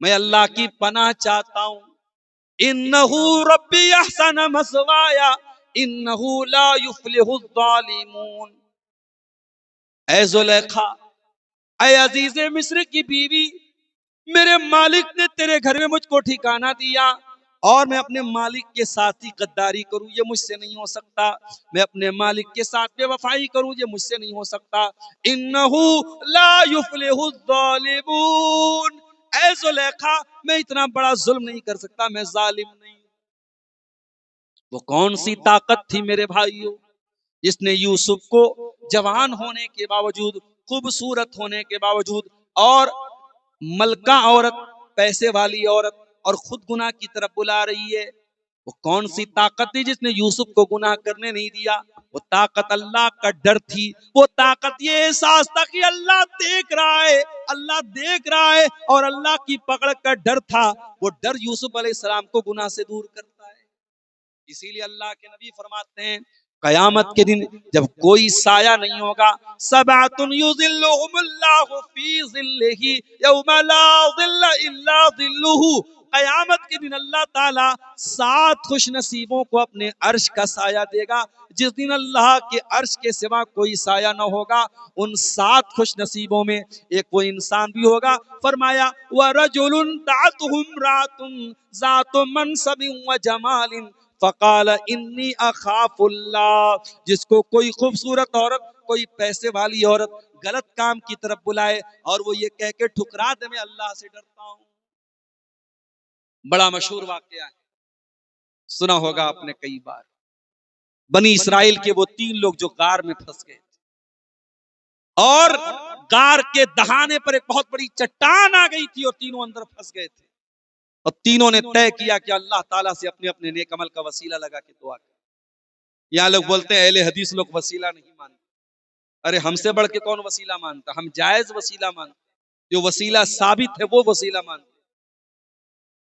میں اللہ کی پناہ چاہتا ہوں. انہو ربی احسن مثوایا انہو لا یفلح الظالمون. اے زلیخا، اے عزیز مصر کی بیوی، میرے مالک نے تیرے گھر میں مجھ کو ٹھکانہ دیا اور میں اپنے مالک کے ساتھ ہی غداری کروں، یہ مجھ سے نہیں ہو سکتا. میں اپنے مالک کے ساتھ بے وفائی کروں، یہ مجھ سے نہیں ہو سکتا. انہو لا یفلح الظالمون. اے زلیخا، میں اتنا بڑا ظلم نہیں کر سکتا، میں ظالم نہیں. وہ کون سی طاقت تھی میرے بھائیوں جس نے یوسف کو جوان ہونے کے باوجود، خوبصورت ہونے کے باوجود، اور ملکہ عورت، پیسے والی عورت، اور خود گناہ کی طرف بلا رہی ہے. وہ کون سی طاقت تھی جس نے یوسف کو گناہ کرنے نہیں دیا؟ وہ طاقت اللہ کا ڈر تھی. وہ طاقت یہ احساس تھا کہ اللہ دیکھ رہا ہے، اللہ دیکھ رہا ہے، اور اللہ کی پکڑ کا ڈر تھا. وہ ڈر یوسف علیہ السلام کو گناہ سے دور کرتا ہے. اسی لیے اللہ کے نبی فرماتے ہیں قیامت کے دن جب کوئی سایہ نہیں ہوگا، سبعۃ یظلھم اللہ فی ظلہ یوم لا ظل الا ظلہ. قیامت کے دن اللہ تعالیٰ 7 خوش نصیبوں کو اپنے عرش کا سایہ دے گا، جس دن اللہ کے عرش کے سوا کوئی سایہ نہ ہوگا. ان 7 خوش نصیبوں میں ایک وہ انسان بھی ہوگا. فرمایا وَرَجُلٌ دَعَتْهُ امْرَأَةٌ ذَاتُ مَنْصَبٍ وَجَمَالٍ فقال انی اخاف اللہ. جس کو کوئی خوبصورت عورت، کوئی پیسے والی عورت غلط کام کی طرف بلائے اور وہ یہ کہہ کے ٹھکرا دے میں اللہ سے ڈرتا ہوں. بڑا مشہور واقعہ ہے، سنا ہوگا آپ نے کئی بار. بنی اسرائیل کے وہ 3 لوگ جو غار میں پھنس گئے تھے اور غار کے دہانے پر ایک بہت بڑی چٹان آ گئی تھی اور تینوں اندر پھنس گئے تھے. اور تینوں نے طے کیا کہ اللہ تعالیٰ سے اپنے اپنے نیک عمل کا وسیلہ لگا کے دعا کریں. یہاں لوگ بولتے ہیں اہل حدیث لوگ وسیلہ نہیں مانتے. ارے ہم سے بڑھ کے کون وسیلہ مانتا؟ ہم جائز وسیلہ مانتے، جو وسیلہ ثابت ہے وہ وسیلہ مانتے.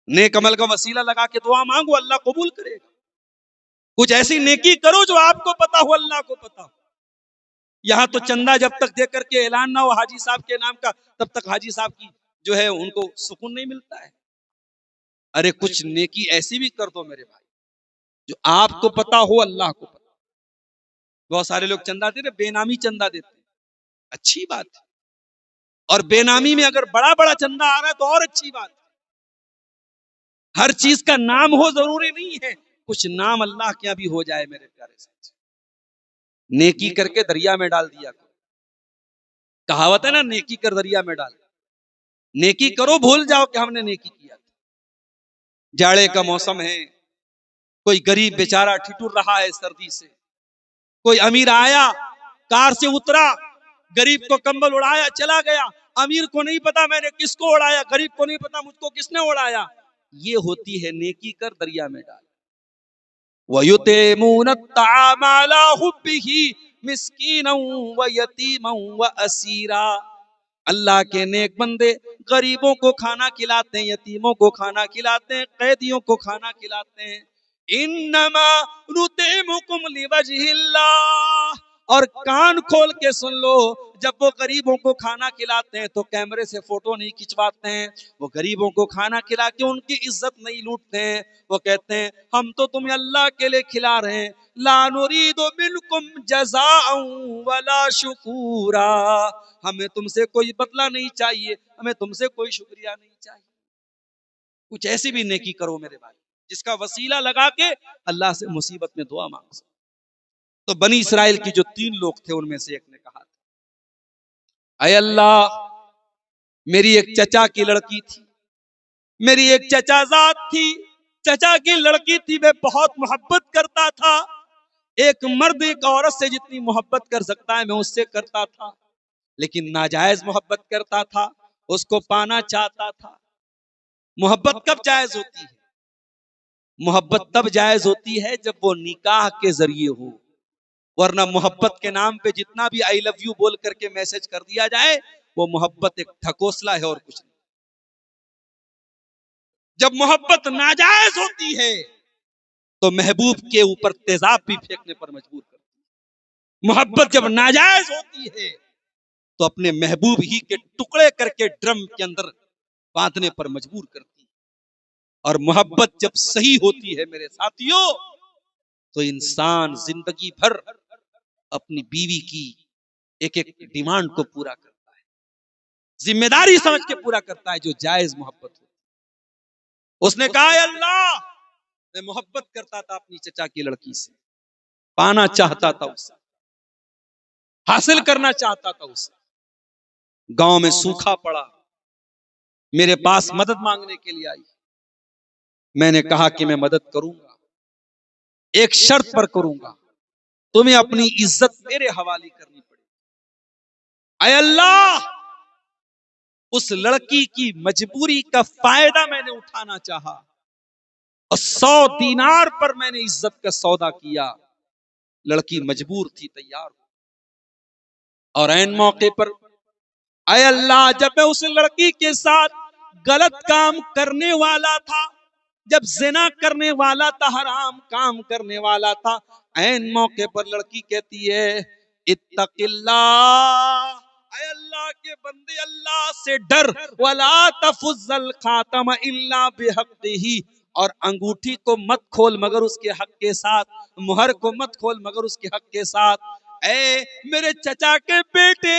نیک عمل کا وسیلہ لگا کے دعا مانگو، اللہ قبول کرے گا. کچھ ایسی نیکی کرو جو آپ کو پتا ہو، اللہ کو پتا ہو. یہاں تو چندہ جب تک دے کر کے اعلان نہ ہو حاجی صاحب کے نام کا، تب تک حاجی صاحب کی جو ہے ان کو سکون نہیں ملتا ہے. ارے کچھ نیکی ایسی بھی کر دو میرے بھائی جو آپ کو پتا ہو، اللہ کو پتا. بہت سارے لوگ چندہ دیتے، بے نامی چندہ دیتے، اچھی بات ہے. اور بے نامی میں اگر بڑا بڑا چندہ آ رہا ہے تو اور اچھی بات ہے. ہر چیز کا نام ہو ضروری نہیں ہے، کچھ نام اللہ کے یہاں بھی ہو جائے میرے پیارے ساتھ. نیکی کر کے دریا میں ڈال دیا کرو. کہاوت ہے نا، نیکی کر دریا میں ڈال. نیکی کرو، بھول جاؤ کہ ہم نے نیکی کیا تھا. جاڑے کا موسم ہے، کوئی غریب بیچارہ ٹھٹر رہا ہے سردی سے. کوئی امیر آیا، کار سے اترا، غریب کو کمبل اڑایا چلا گیا. امیر کو نہیں پتا میں نے کس کو اڑایا، غریب کو نہیں پتا مجھ کو کس نے اڑایا. یہ ہوتی ہے نیکی کر دریا میں ڈال. وَيُطْعِمُونَ الطَّعَامَ عَلَىٰ حُبِّهِ مِسْكِينًا وَيَتِيمًا وَأَسِيرًا. اللہ کے نیک بندے غریبوں کو کھانا کھلاتے ہیں، یتیموں کو کھانا کھلاتے ہیں، قیدیوں کو کھانا کھلاتے ہیں. انما نطعمکم لوجہ اللہ. اور کان کھول کے سن لو، جب وہ غریبوں کو کھانا کھلاتے ہیں تو کیمرے سے فوٹو نہیں کھچواتے ہیں. وہ غریبوں کو کھانا کھلا کے ان کی عزت نہیں لوٹتے ہیں. وہ کہتے ہیں ہم تو تمہیں اللہ کے لیے کھلا رہے ہیں. لا نرید منکم جزاء ولا شکورا. ہمیں تم سے کوئی بدلہ نہیں چاہیے، ہمیں تم سے کوئی شکریہ نہیں چاہیے. کچھ ایسی بھی نیکی کرو میرے بھائی جس کا وسیلہ لگا کے اللہ سے مصیبت میں دعا مانگ سکو. تو بنی اسرائیل کی جو 3 لوگ تھے ان میں سے ایک نے کہا تھا، اے اللہ، میری ایک چچا کی لڑکی تھی، میری ایک چچا زاد تھی، چچا کی لڑکی تھی، میں بہت محبت کرتا تھا. ایک مرد ایک عورت سے جتنی محبت کر سکتا ہے میں اس سے کرتا تھا، لیکن ناجائز محبت کرتا تھا، اس کو پانا چاہتا تھا. محبت کب جائز ہوتی ہے؟ محبت تب جائز ہوتی ہے جب وہ نکاح کے ذریعے ہو، ورنہ محبت کے نام پہ جتنا بھی آئی لو یو بول کر کے میسج کر دیا جائے وہ محبت ایک ٹھکوسلا ہے اور کچھ نہیں. جب محبت ناجائز ہوتی ہے تو محبوب کے اوپر تیزاب بھی پھینکنے پر مجبور کرتی ہے. محبت جب ناجائز ہوتی ہے تو اپنے محبوب ہی کے ٹکڑے کر کے ڈرم کے اندر باندھنے پر مجبور کرتی ہے. اور محبت جب صحیح ہوتی ہے میرے ساتھیوں تو انسان زندگی بھر اپنی بیوی کی ایک ایک ڈیمانڈ کو پورا کرتا ہے، ذمہ داری سمجھ کے پورا کرتا ہے جو جائز محبت ہوتی ہے. اس نے کہا اے اللہ، میں محبت کرتا تھا اپنی چچا کی لڑکی سے، پانا چاہتا تھا اسے، حاصل کرنا چاہتا تھا اسے. گاؤں میں سوکھا پڑا، میرے پاس مدد مانگنے کے لیے آئی. میں نے کہا کہ میں مدد کروں گا، ایک شرط پر کروں گا، تمہیں اپنی عزت میرے حوالے کرنی پڑے. اے اللہ، اس لڑکی کی مجبوری کا فائدہ میں نے اٹھانا چاہا اور 100 دینار پر میں نے عزت کا سودا کیا. لڑکی مجبور تھی، تیار ہو. اور عین موقع پر اے اللہ، جب میں اس لڑکی کے ساتھ غلط کام کرنے والا تھا، جب زنا کرنے والا تھا، حرام کام کرنے والا تھا، عین موقع پر لڑکی کہتی ہے اتق اللہ، اے اللہ کے بندے اللہ سے ڈر، ولا تفض الخاتم الا بحقہ، اور انگوٹھی کو مت کھول مگر اس کے حق کے ساتھ، مہر کو مت کھول مگر اس کے حق کے ساتھ. اے میرے چچا کے بیٹے،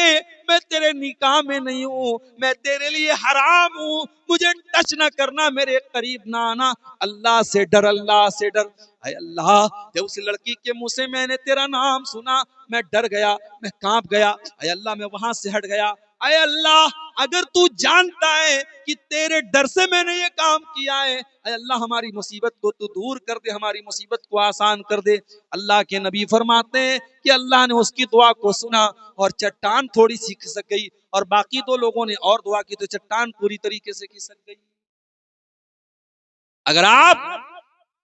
میں تیرے نکاح میں نہیں ہوں، میں تیرے لیے حرام ہوں، مجھے ٹچ نہ کرنا، میرے قریب نہ آنا. اللہ سے ڈر، اللہ سے ڈر. اے اللہ، جب اس لڑکی کے منہ سے میں نے تیرا نام سنا میں ڈر گیا، میں کانپ گیا. اے اللہ، میں وہاں سے ہٹ گیا. اے اللہ، اگر تو جانتا ہے کہ تیرے ڈر سے میں نے یہ کام کیا ہے، اے اللہ ہماری مصیبت کو تو دور کر دے، ہماری مصیبت کو آسان کر دے. اللہ کے نبی فرماتے ہیں کہ اللہ نے اس کی دعا کو سنا اور چٹان تھوڑی سی کھسک گئی، اور باقی 2 لوگوں نے اور دعا کی تو چٹان پوری طریقے سے کھسک گئی. اگر آپ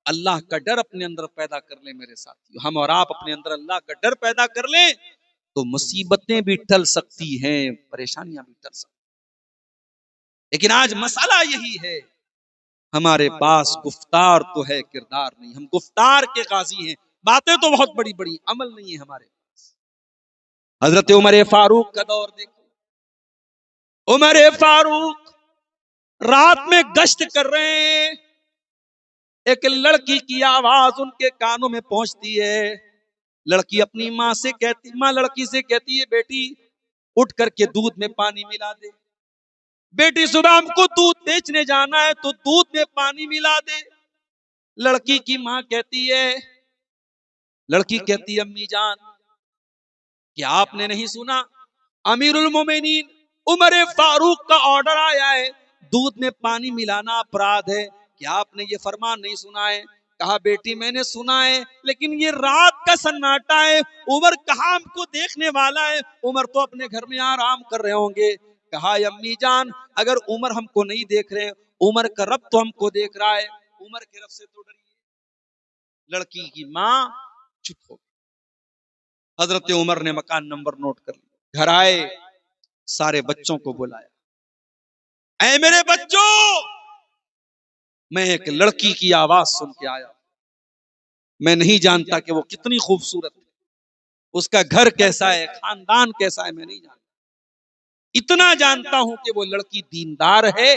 اللہ کا ڈر اپنے اندر پیدا کر لیں میرے ساتھیو، ہم اور آپ اپنے اندر اللہ کا ڈر پیدا کر لیں تو مصیبتیں بھی ٹل سکتی ہیں، پریشانیاں بھی ٹل سکتی ہیں. لیکن آج مسئلہ یہی ہے، ہمارے پاس گفتار تو ہے، کردار نہیں. ہم گفتار کے غازی ہیں، باتیں تو بہت بڑی بڑی، عمل نہیں ہے ہمارے پاس. حضرت عمر فاروق کا دور دیکھو. عمر فاروق رات میں گشت کر رہے ہیں، ایک لڑکی کی آواز ان کے کانوں میں پہنچتی ہے. لڑکی اپنی ماں سے کہتی، ماں لڑکی سے کہتی ہے بیٹی اٹھ کر کے دودھ میں پانی ملا دے. بیٹی صبح ہم کو دودھ بیچنے جانا ہے تو دودھ میں پانی ملا دے. لڑکی کی ماں کہتی ہے، لڑکی کہتی ہے امی جان کیا آپ نے نہیں سنا امیر المومنین عمر فاروق کا آرڈر آیا ہے دودھ میں پانی ملانا اپرادھ ہے؟ کیا آپ نے یہ فرمان نہیں سنا ہے؟ کہا بیٹی میں نے سنا ہے لیکن یہ رات کا سناٹا ہے، عمر کہاں ہم کو دیکھنے والا ہے، عمر تو اپنے گھر میں آرام کر رہے ہوں گے۔ کہا امی جان اگر عمر ہم کو نہیں دیکھ رہے، عمر کا رب تو ہم کو دیکھ رہا ہے، عمر کے رب سے تو ڈریے۔ لڑکی کی ماں چپ ہو گئی۔ حضرت عمر نے مکان نمبر نوٹ کر لیا، گھر آئے، سارے بچوں کو بلایا، اے میرے بچوں، میں ایک لڑکی کی آواز سن کے آیا، میں نہیں جانتا کہ وہ کتنی خوبصورت ہے، اس کا گھر کیسا ہے، خاندان کیسا ہے، میں نہیں جانتا، اتنا جانتا ہوں کہ وہ لڑکی دیندار ہے،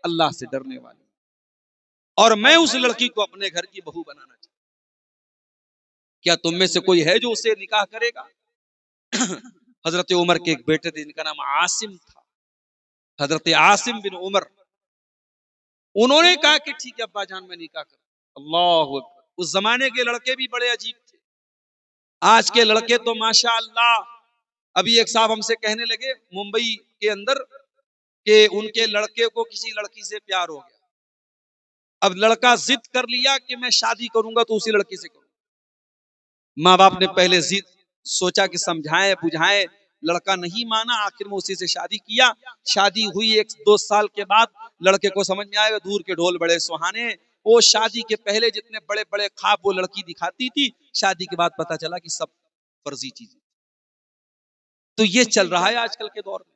اللہ سے ڈرنے والی، اور میں اس لڑکی کو اپنے گھر کی بہو بنانا چاہتا ہوں۔ کیا تم میں سے کوئی ہے جو اسے نکاح کرے گا؟ حضرت عمر کے ایک بیٹے تھے جن کا نام عاصم تھا، حضرت عاصم بن عمر، انہوں نے کہا کہ ٹھیک ہے ابا جان میں نکاح کروں۔ اللہ اکبر، اس زمانے کے لڑکے بھی بڑے عجیب تھے، آج کے لڑکے تو ماشاء اللہ، ابھی ایک صاحب ہم سے کہنے لگے ممبئی کے اندر کہ ان کے لڑکے کو کسی لڑکی سے پیار ہو گیا، اب لڑکا ضد کر لیا کہ میں شادی کروں گا تو اسی لڑکی سے کروں۔ ماں باپ نے پہلے ضد سوچا کہ سمجھائیں بجھائیں، لڑکا نہیں مانا، آخر میں اسی سے شادی کیا۔ شادی ہوئی 1-2 سال کے بعد لڑکے کو سمجھ میں آئے دور کے ڈھول بڑے سہانے، وہ شادی کے پہلے جتنے بڑے بڑے خواب وہ لڑکی دکھاتی تھی، شادی کے بعد پتا چلا کہ سب فرضی چیزیں۔ تو یہ چل رہا ہے آج کل کے دور میں،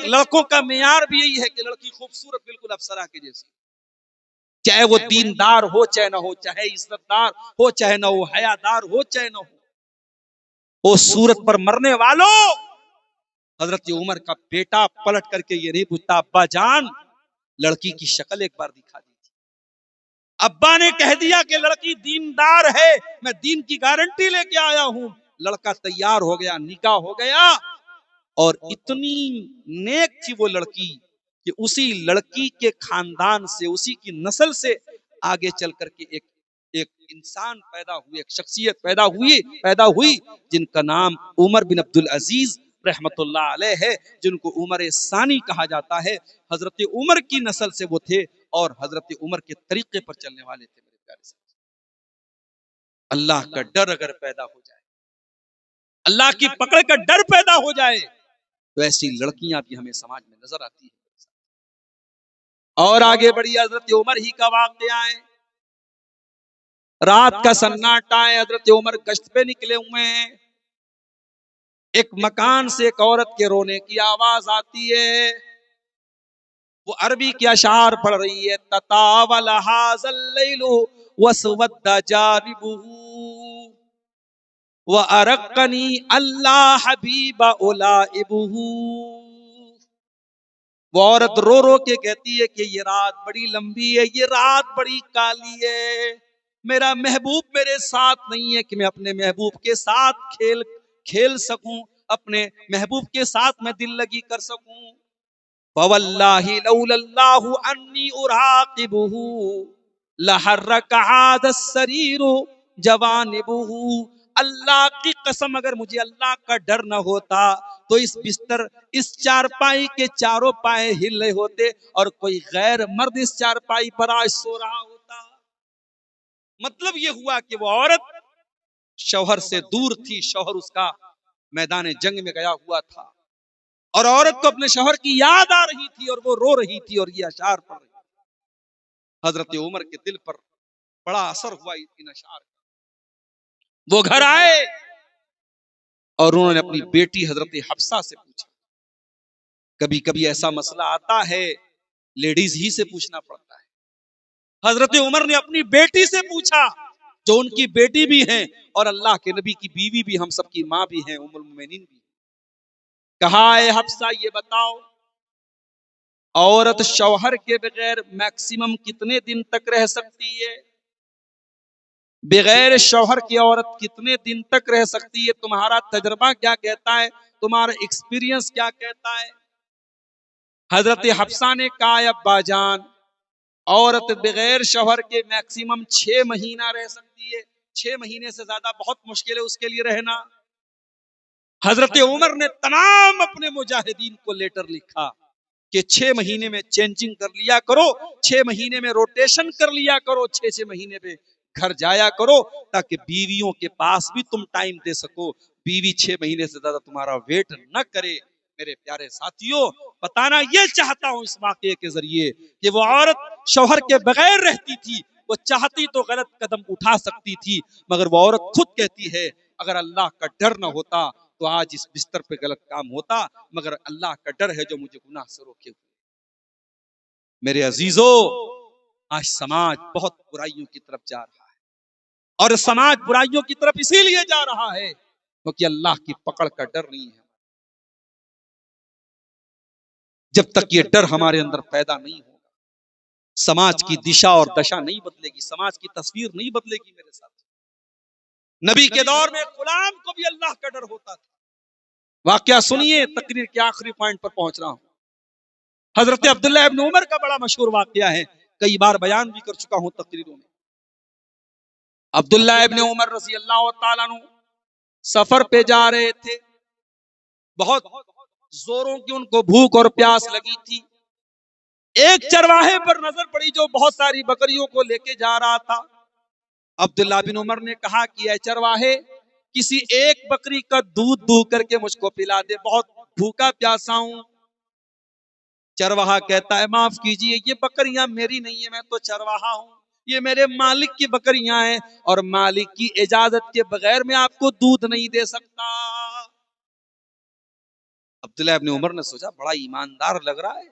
لڑکوں کا معیار بھی یہی ہے کہ لڑکی خوبصورت بالکل افسرا کے جیسی، چاہے وہ دیندار ہو چاہے نہ ہو، چاہے عزت دار ہو چاہے نہ ہو، حیادار ہو چاہے نہ ہو، وہ صورت پر مرنے والوں۔ حضرت عمر کا بیٹا پلٹ کر کے یہ نہیں پوچھتا ابا جان لڑکی کی شکل ایک بار دکھا دیجیے، ابا نے کہہ دیا کہ لڑکی دیندار ہے، میں دین کی گارنٹی لے کے آیا ہوں، لڑکا تیار ہو گیا، نکاح ہو گیا، اور اتنی نیک تھی وہ لڑکی کہ اسی لڑکی کے خاندان سے، اسی کی نسل سے آگے چل کر کے ایک انسان پیدا ہوئے، ایک شخصیت پیدا ہوئی جن کا نام عمر بن عبدالعزیز رحمت اللہ علیہ ہے، جن کو عمر ثانی کہا جاتا ہے۔ حضرت عمر کی نسل سے وہ تھے اور حضرت عمر کے طریقے پر چلنے والے تھے۔ میرے پیارے سے اللہ کا ڈر اگر پیدا ہو جائے، اللہ کی پکڑ کا ڈر پیدا ہو جائے تو ایسی لڑکیاں بھی ہمیں سماج میں نظر آتی ہیں۔ اور آگے بڑھی، حضرت عمر ہی کا واقعہ ہے، رات کا سناٹا ہے، حضرت عمر گشت پہ نکلے ہوئے ہیں، ایک مکان سے ایک عورت کے رونے کی آواز آتی ہے، وہ عربی کے اشعار پڑھ رہی ہے، تطاول ھذا اللیل واسود جانبہ وارقنی اللہ حبیب اولئبہ۔ وہ عورت رو رو کے کہتی ہے کہ یہ رات بڑی لمبی ہے، یہ رات بڑی کالی ہے، میرا محبوب میرے ساتھ نہیں ہے کہ میں اپنے محبوب کے ساتھ کھیل سکوں، اپنے محبوب کے ساتھ میں دل لگی کر سکوں۔ فواللہ لولا اللہ انی اراقبہ لحرک ھذا السریر جوانبہ۔ اللہ کی قسم اگر مجھے اللہ کا ڈر نہ ہوتا تو اس بستر، اس چارپائی کے چاروں پائے ہل رہے ہوتے اور کوئی غیر مرد اس چارپائی پر آج سو رہا ہوتا۔ مطلب یہ ہوا کہ وہ عورت شوہر سے دور تھی، شوہر اس کا میدان جنگ میں گیا ہوا تھا، اور عورت کو اپنے شوہر کی یاد آ رہی تھی اور وہ رو رہی تھی اور یہ اشعار پڑھ رہی تھی۔ حضرت عمر کے دل پر بڑا اثر ہوا ان اشعار کا۔ وہ گھر آئے اور انہوں نے اپنی بیٹی حضرت حفصہ سے پوچھا، کبھی کبھی ایسا مسئلہ آتا ہے لیڈیز ہی سے پوچھنا پڑتا ہے۔ حضرت عمر نے اپنی بیٹی سے پوچھا جو ان کی بیٹی بھی ہیں اور اللہ کے نبی کی بیوی بھی، ہم سب کی ماں بھی ہیں، ام المومنین بھی، کہا اے حفصہ یہ بتاؤ عورت شوہر کے بغیر میکسیمم کتنے دن تک رہ سکتی ہے؟ بغیر شوہر کی عورت کتنے دن تک رہ سکتی ہے؟ تمہارا تجربہ کیا کہتا ہے؟ تمہارا ایکسپیرینس کیا کہتا ہے؟ حضرت حفصہ نے کہا ابا جان عورت بغیر شوہر کے میکسیمم 6 مہینہ رہ سکتی ہے، 6 مہینے سے زیادہ بہت مشکل ہے اس کے لیے رہنا۔ حضرت عمر نے تمام اپنے مجاہدین کو لیٹر لکھا کہ 6 مہینے میں چینجنگ کر لیا کرو، 6 مہینے میں روٹیشن کر لیا کرو، 6 مہینے پہ گھر جایا کرو، تاکہ بیویوں کے پاس بھی تم ٹائم دے سکو، بیوی 6 مہینے سے زیادہ تمہارا ویٹ نہ کرے۔ میرے پیارے ساتھیوں، بتانا یہ چاہتا ہوں اس واقعے کے ذریعے کہ وہ عورت شوہر کے بغیر رہتی تھی، وہ چاہتی تو غلط قدم اٹھا سکتی تھی، مگر وہ عورت خود کہتی ہے اگر اللہ کا ڈر نہ ہوتا تو آج اس بستر پہ غلط کام ہوتا، مگر اللہ کا ڈر ہے جو مجھے گناہ سے روکے ہوئے۔ میرے عزیزو، آج سماج بہت برائیوں کی طرف جا رہا ہے، اور سماج برائیوں کی طرف اسی لیے جا رہا ہے کیونکہ اللہ کی پکڑ کا ڈر نہیں ہے۔ جب تک یہ ڈر ہمارے اندر پیدا نہیں ہوگا، سماج کی دشا اور دشا نہیں بدلے گی، سماج کی تصویر نہیں بدلے گی۔ میرے ساتھ نبی کے دور میں غلام کو بھی اللہ کا ڈر ہوتا تھا۔ واقعہ سنیے، تقریر کے آخری پوائنٹ پر پہنچ رہا ہوں۔ حضرت عبداللہ ابن عمر کا بڑا مشہور واقعہ ہے، کئی بار بیان بھی کر چکا ہوں تقریروں میں۔ عبداللہ ابن عمر رضی اللہ تعالیٰ عنہ سفر پہ جا رہے تھے، بہت زوروں کی ان کو بھوک اور پیاس لگی تھی۔ ایک چرواہے پر نظر پڑی جو بہت ساری بکریوں کو لے کے جا رہا تھا۔ عبداللہ بن عمر نے کہا کہ اے چرواہے، کسی ایک بکری کا دودھ دو کر کے مجھ کو پلا دے، بہت بھوکا پیاسا ہوں۔ چرواہا کہتا ہے معاف کیجئے، یہ بکریاں میری نہیں ہیں، میں تو چرواہا ہوں، یہ میرے مالک کی بکریاں ہیں، اور مالک کی اجازت کے بغیر میں آپ کو دودھ نہیں دے سکتا۔ عبداللہ ابن عمر نے سوچا بڑا ایماندار لگ رہا ہے،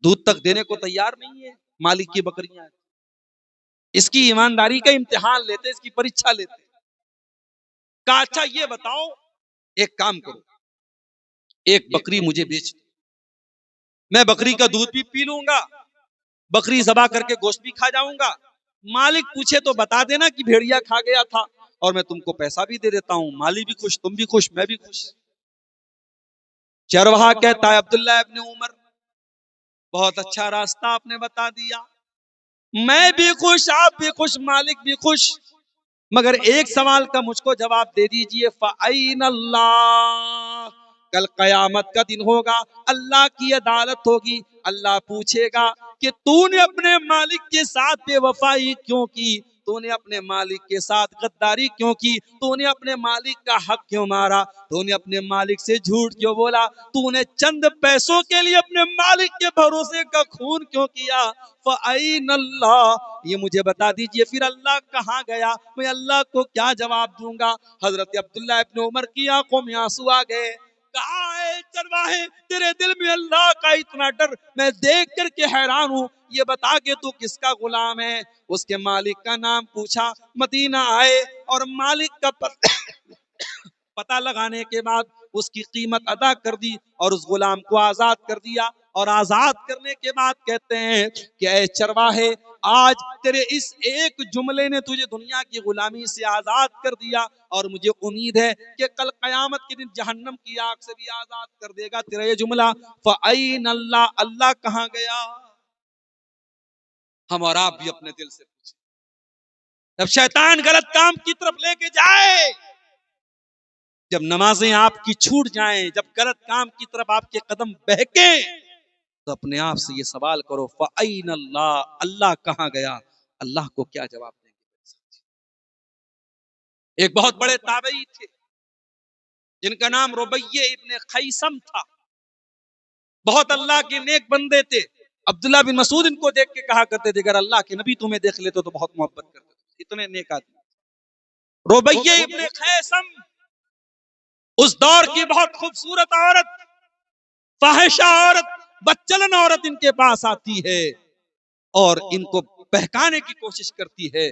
دودھ تک دینے کو تیار نہیں ہے، مالک کی بکریاں ہیں۔ اس کی ایمانداری کا امتحان لیتے، اس کی پریچھا لیتے۔ کہا اچھا یہ بتاؤ، ایک کام کرو، ایک بکری مجھے بیچ دو، میں بکری کا دودھ بھی پی لوں گا، بکری ذبح کر کے گوشت بھی کھا جاؤں گا، مالک پوچھے تو بتا دینا کہ بھیڑیا کھا گیا تھا، اور میں تم کو پیسہ بھی دے دیتا ہوں، مالی بھی خوش، تم بھی خوش، میں بھی خوش۔ چرواہا کہتا ہے عبداللہ ابن عمر بہت اچھا راستہ آپ نے بتا دیا، میں بھی خوش، آپ بھی خوش، مالک بھی خوش، مگر ایک سوال کا مجھ کو جواب دے دیجئے، فَأَيْنَ اللَّهُ، کل قیامت کا دن ہوگا، اللہ کی عدالت ہوگی، اللہ پوچھے گا کہ تو نے اپنے مالک کے ساتھ بے وفائی کیوں کی، تو نے اپنے مالک کے ساتھ غداری کیوں کی، تو نے اپنے مالک کا حق کیوں مارا، تو نے اپنے مالک سے جھوٹ کیوں بولا، تو نے چند پیسوں کے لیے اپنے مالک کے بھروسے کا خون کیوں کیا، فَأَيْنَ اللَّهُ، یہ مجھے بتا دیجئے پھر اللہ کہاں گیا، میں اللہ کو کیا جواب دوں گا۔ حضرت عبداللہ ابن عمر کی آنکھوں میں آنسو آ گئے۔ کہا اے چرواہے، تیرے دل میں اللہ کا اتنا ڈر میں دیکھ کر کے حیران ہوں، یہ بتا کہ تو کس کا غلام ہے۔ اس کے مالک کا نام پوچھا، مدینہ آئے اور مالک کا پتہ لگانے کے بعد اس کی قیمت ادا کر دی اور اس غلام کو آزاد کر دیا، اور آزاد کرنے کے بعد کہتے ہیں کہ اے چرواہے، آج تیرے اس ایک جملے نے تجھے دنیا کی غلامی سے آزاد کر دیا، اور مجھے امید ہے کہ کل قیامت کے دن جہنم کی آگ سے بھی آزاد کر دے گا تیرا یہ جملہ، فَأَيْنَ اللَّهُ، اللہ کہاں گیا۔ ہم اور آپ بھی اپنے دل سے پوچھیں، جب شیطان غلط کام کی طرف لے کے جائے، جب نمازیں آپ کی چھوٹ جائیں، جب غلط کام کی طرف آپ کے قدم بہکیں، تو اپنے آپ سے یہ سوال کرو، فَأَيْنَ اللَّهُ، اللہ کہاں گیا، اللہ کو کیا جواب دیں گے۔ ایک بہت بڑے تابعی تھے جن کا نام ربیع ابن خیثم تھا، بہت اللہ کے نیک بندے تھے۔ عبداللہ بن مسعود ان کو دیکھ کے کہا کرتے تھے اگر اللہ کے نبی تمہیں دیکھ لیتے تو بہت محبت کرتے تھے، اتنے نیک آدمی۔ ربیع ابن خیثم اس دور کی بہت خوبصورت عورت، فاحشہ عورت، بدچلن عورت ان کے پاس آتی ہے اور ان کو بہکانے کی کوشش کرتی ہے۔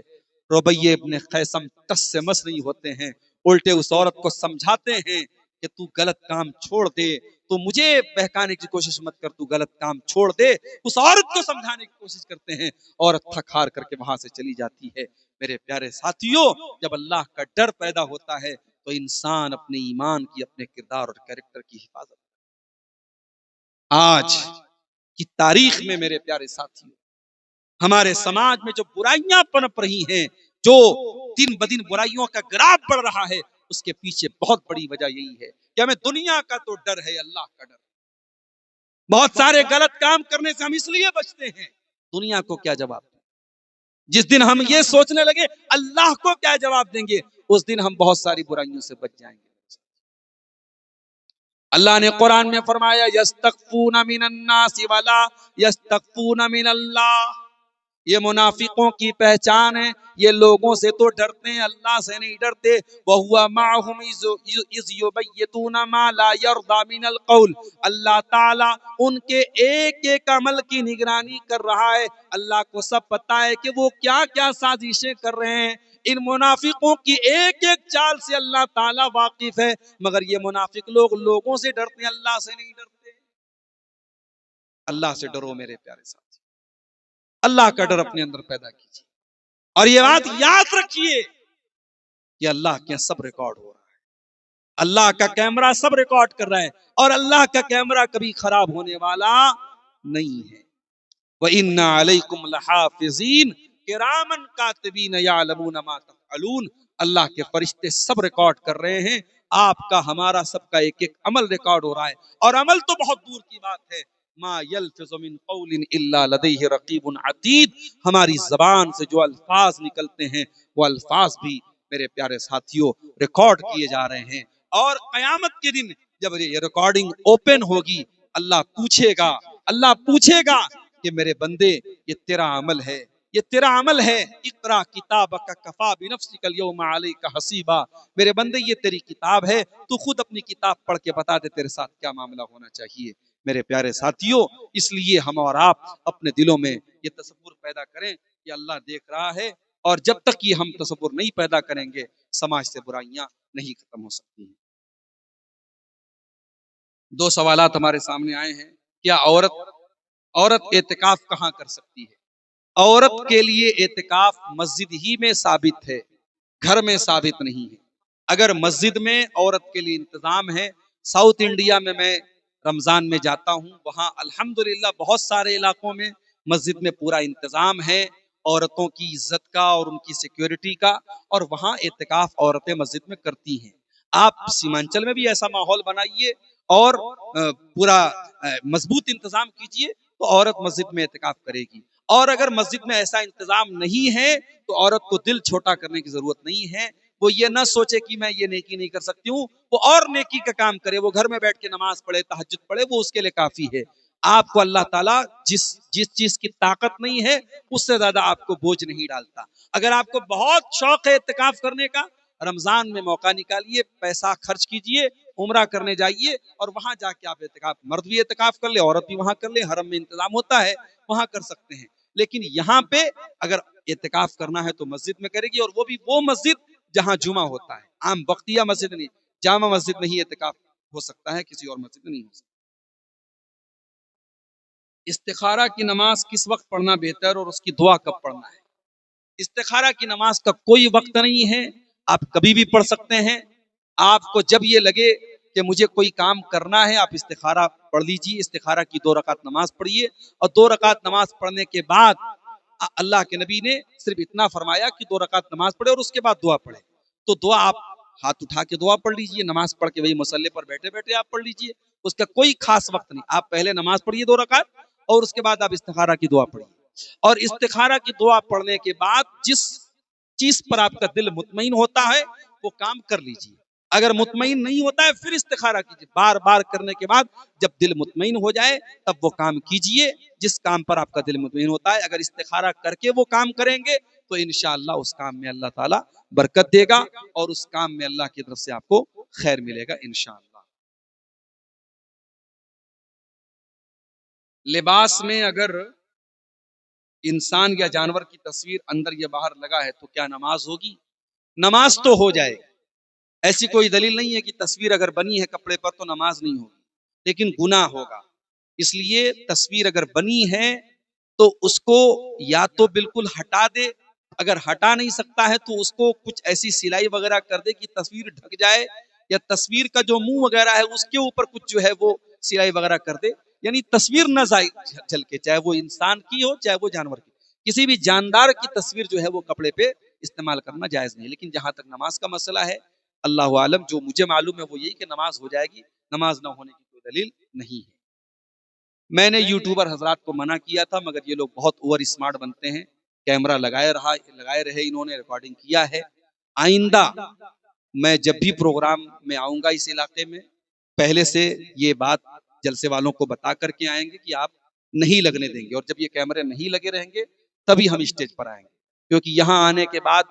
ربیع ابن خیثم ٹس سے مس نہیں ہوتے ہیں، الٹے اس عورت کو سمجھاتے ہیں کہ تو غلط کام چھوڑ دے، تو مجھے بہکانے کی کوشش مت کر، تو غلط کام چھوڑ دے، اس عورت کو سمجھانے کی کوشش کرتے ہیں، عورت تھک ہار کر کے وہاں سے چلی جاتی ہے۔ میرے پیارے ساتھیوں، جب اللہ کا ڈر پیدا ہوتا ہے تو انسان اپنے ایمان کی، اپنے کردار اور کریکٹر کی حفاظت۔ آج کی تاریخ میں میرے پیارے ساتھیوں، ہمارے سماج میں جو برائیاں پنپ رہی ہیں، جو دن بدن برائیوں کا گراف بڑھ رہا ہے، اس کے پیچھے بہت بڑی وجہ یہی ہے کہ ہمیں دنیا کا تو ڈر ہے، اللہ کا ڈر۔ بہت سارے غلط کام کرنے سے ہم اس لیے بچتے ہیں، دنیا کو کیا جواب دیں۔ جس دن ہم یہ سوچنے لگے اللہ کو کیا جواب دیں گے، اس دن ہم بہت ساری برائیوں سے بچ جائیں گے۔ اللہ نے قرآن میں فرمایا یستخفون من الناس ولا یستخفون من اللہ، یہ منافقوں کی پہچان ہے، یہ لوگوں سے تو ڈرتے ہیں، اللہ سے نہیں ڈرتے۔ وَهُوَ مَعَهُمْ إِذْ يُبَيِّتُونَ مَا لَا يَرْضَى مِنَ الْقَوْلِ، اللہ تعالیٰ ان کے ایک ایک عمل کی نگرانی کر رہا ہے۔ اللہ کو سب پتا ہے کہ وہ کیا کیا سازشیں کر رہے ہیں، ان منافقوں کی ایک ایک چال سے اللہ تعالیٰ واقف ہے، مگر یہ منافق لوگ لوگوں سے ڈرتے ہیں، اللہ سے نہیں ڈرتے۔ اللہ سے ڈرو میرے پیارے ساتھی، اللہ کا ڈر اپنے اندر پیدا کیجیے، اور یہ بات یاد رکھیے کہ اللہ کے سب ریکارڈ ہو رہا ہے، اللہ کا کیمرہ سب ریکارڈ کر رہا ہے، اور اللہ کا کیمرہ کبھی خراب ہونے والا نہیں ہے۔ وَإِنَّ عَلَيْكُمْ لَحَافِظِينَ كِرَامًا كَاتِبِينَ يَعْلَمُونَ مَا تَفْعَلُونَ، اللہ کے فرشتے سب ریکارڈ کر رہے ہیں، آپ کا ہمارا سب کا ایک ایک عمل ریکارڈ ہو رہا ہے، اور عمل تو بہت دور کی بات ہے، ما یلفظ من قول الا لدیہ رقیب عتید، ہماری زبان سے جو الفاظ نکلتے ہیں وہ الفاظ بھی میرے پیارے ساتھیوں ریکارڈ کیے جا رہے ہیں، اور قیامت کے دن جب یہ ریکارڈنگ اوپن ہوگی، اللہ پوچھے گا کہ میرے بندے یہ تیرا عمل ہے، یہ تیرا عمل ہے، اقرا کتابک کفا بنفسک اليوم علیک حسیبا، میرے بندے یہ تیری کتاب ہے، تو خود اپنی کتاب پڑھ کے بتا دے تیرے ساتھ کیا معاملہ ہونا چاہیے۔ میرے پیارے ساتھیوں، اس لیے ہم اور آپ اپنے دلوں میں یہ تصور پیدا کریں کہ اللہ دیکھ رہا ہے، اور جب تک یہ ہم تصور نہیں پیدا کریں گے سماج سے برائیاں نہیں ختم ہو سکتی ہیں۔ دو سوالات ہمارے سامنے آئے ہیں، کیا عورت اعتکاف کہاں کر سکتی ہے؟ عورت کے لیے اعتکاف مسجد ہی میں ثابت ہے، گھر میں ثابت نہیں ہے۔ اگر مسجد میں عورت کے لیے انتظام ہے، ساؤتھ انڈیا میں رمضان میں جاتا ہوں، وہاں الحمدللہ بہت سارے علاقوں میں مسجد میں پورا انتظام ہے عورتوں کی عزت کا اور ان کی سیکیورٹی کا، اور وہاں اعتکاف عورتیں مسجد میں کرتی ہیں۔ آپ سیمانچل میں بھی ایسا ماحول بنائیے اور پورا مضبوط انتظام کیجئے تو عورت مسجد میں اعتکاف کرے گی، اور اگر مسجد میں ایسا انتظام نہیں ہے تو عورت کو دل چھوٹا کرنے کی ضرورت نہیں ہے، وہ یہ نہ سوچے کہ میں یہ نیکی نہیں کر سکتی ہوں، وہ اور نیکی کا کام کرے، وہ گھر میں بیٹھ کے نماز پڑھے، تہجد پڑھے، وہ اس کے لیے کافی ہے۔ آپ کو اللہ تعالیٰ جس چیز کی طاقت نہیں ہے اس سے زیادہ آپ کو بوجھ نہیں ڈالتا۔ اگر آپ کو بہت شوق ہے اعتکاف کرنے کا، رمضان میں موقع نکالیے، پیسہ خرچ کیجئے، عمرہ کرنے جائیے، اور وہاں جا کے آپ اعتکاف، مرد بھی اعتکاف کر لے، عورت بھی وہاں کر لے، حرم میں انتظام ہوتا ہے وہاں کر سکتے ہیں۔ لیکن یہاں پہ اگر اعتکاف کرنا ہے تو مسجد میں کرے گی، اور وہ بھی وہ مسجد جہاں جمعہ ہوتا ہے، عام وقتیہ مسجد نہیں، جامع مسجد میں ہی اعتکاف ہو سکتا ہے، کسی اور مسجد میں نہیں ہو سکتا۔ استخارہ کی نماز کس وقت پڑھنا بہتر اور اس کی دعا کب پڑھنا ہے؟ استخارہ کی نماز کا کوئی وقت نہیں ہے، آپ کبھی بھی پڑھ سکتے ہیں۔ آپ کو جب یہ لگے کہ مجھے کوئی کام کرنا ہے، آپ استخارہ پڑھ لیجیے، استخارہ کی 2 رکعت نماز پڑھیے، اور 2 رکعت نماز پڑھنے کے بعد اللہ کے نبی نے صرف اتنا فرمایا کہ 2 رکعت نماز پڑھے اور اس کے بعد دعا پڑھے، تو دعا آپ ہاتھ اٹھا کے دعا پڑھ لیجیے، نماز پڑھ کے وہی مصلی پر بیٹھے بیٹھے آپ پڑھ لیجیے، اس کا کوئی خاص وقت نہیں۔ آپ پہلے نماز پڑھیے 2 رکعت، اور اس کے بعد آپ استخارہ کی دعا پڑھیے، اور استخارہ کی دعا پڑھنے کے بعد جس چیز پر آپ کا دل مطمئن ہوتا ہے وہ کام کر لیجیے۔ اگر مطمئن نہیں ہوتا ہے پھر استخارہ کیجیے، بار بار کرنے کے بعد جب دل مطمئن ہو جائے تب وہ کام کیجیے جس کام پر آپ کا دل مطمئن ہوتا ہے۔ اگر استخارہ کر کے وہ کام کریں گے تو انشاءاللہ اس کام میں اللہ تعالیٰ برکت دے گا، اور اس کام میں اللہ کی طرف سے آپ کو خیر ملے گا انشاءاللہ۔ لباس میں اگر انسان یا جانور کی تصویر اندر یا باہر لگا ہے تو کیا نماز ہوگی؟ نماز تو ہو جائے گی، ایسی کوئی دلیل نہیں ہے کہ تصویر اگر بنی ہے کپڑے پر تو نماز نہیں ہوگی، لیکن گناہ ہوگا۔ اس لیے تصویر اگر بنی ہے تو اس کو یا تو بالکل ہٹا دے، اگر ہٹا نہیں سکتا ہے تو اس کو کچھ ایسی سلائی وغیرہ کر دے کہ تصویر ڈھک جائے، یا تصویر کا جو منہ وغیرہ ہے اس کے اوپر کچھ جو ہے وہ سلائی وغیرہ کر دے، یعنی تصویر نہ جھلکے، چاہے وہ انسان کی ہو چاہے وہ جانور کی، کسی بھی جاندار کی تصویر جو ہے وہ کپڑے پہ استعمال کرنا جائز نہیں۔ لیکن جہاں تک نماز کا مسئلہ ہے، اللہ عالم. جو مجھے معلوم ہے وہ یہی کہ نماز ہو جائے گی، نماز نہ ہونے کی کوئی دلیل نہیں ہے. میں نے یوٹیوبر حضرات کو منع کیا تھا، مگر یہ لوگ بہت اوور اسمارٹ بنتے ہیں. کیمرہ لگائے رہے، انہوں نے ریکارڈنگ کیا ہے. آئندہ میں جب بھی پروگرام میں آؤں گا اس علاقے میں، پہلے سے یہ بات جلسے والوں کو بتا کر کے آئیں گے کہ آپ نہیں لگنے دیں گے، اور جب یہ کیمرے نہیں لگے رہیں گے تبھی ہم اسٹیج پر آئیں گے. کیونکہ یہاں آنے کے بعد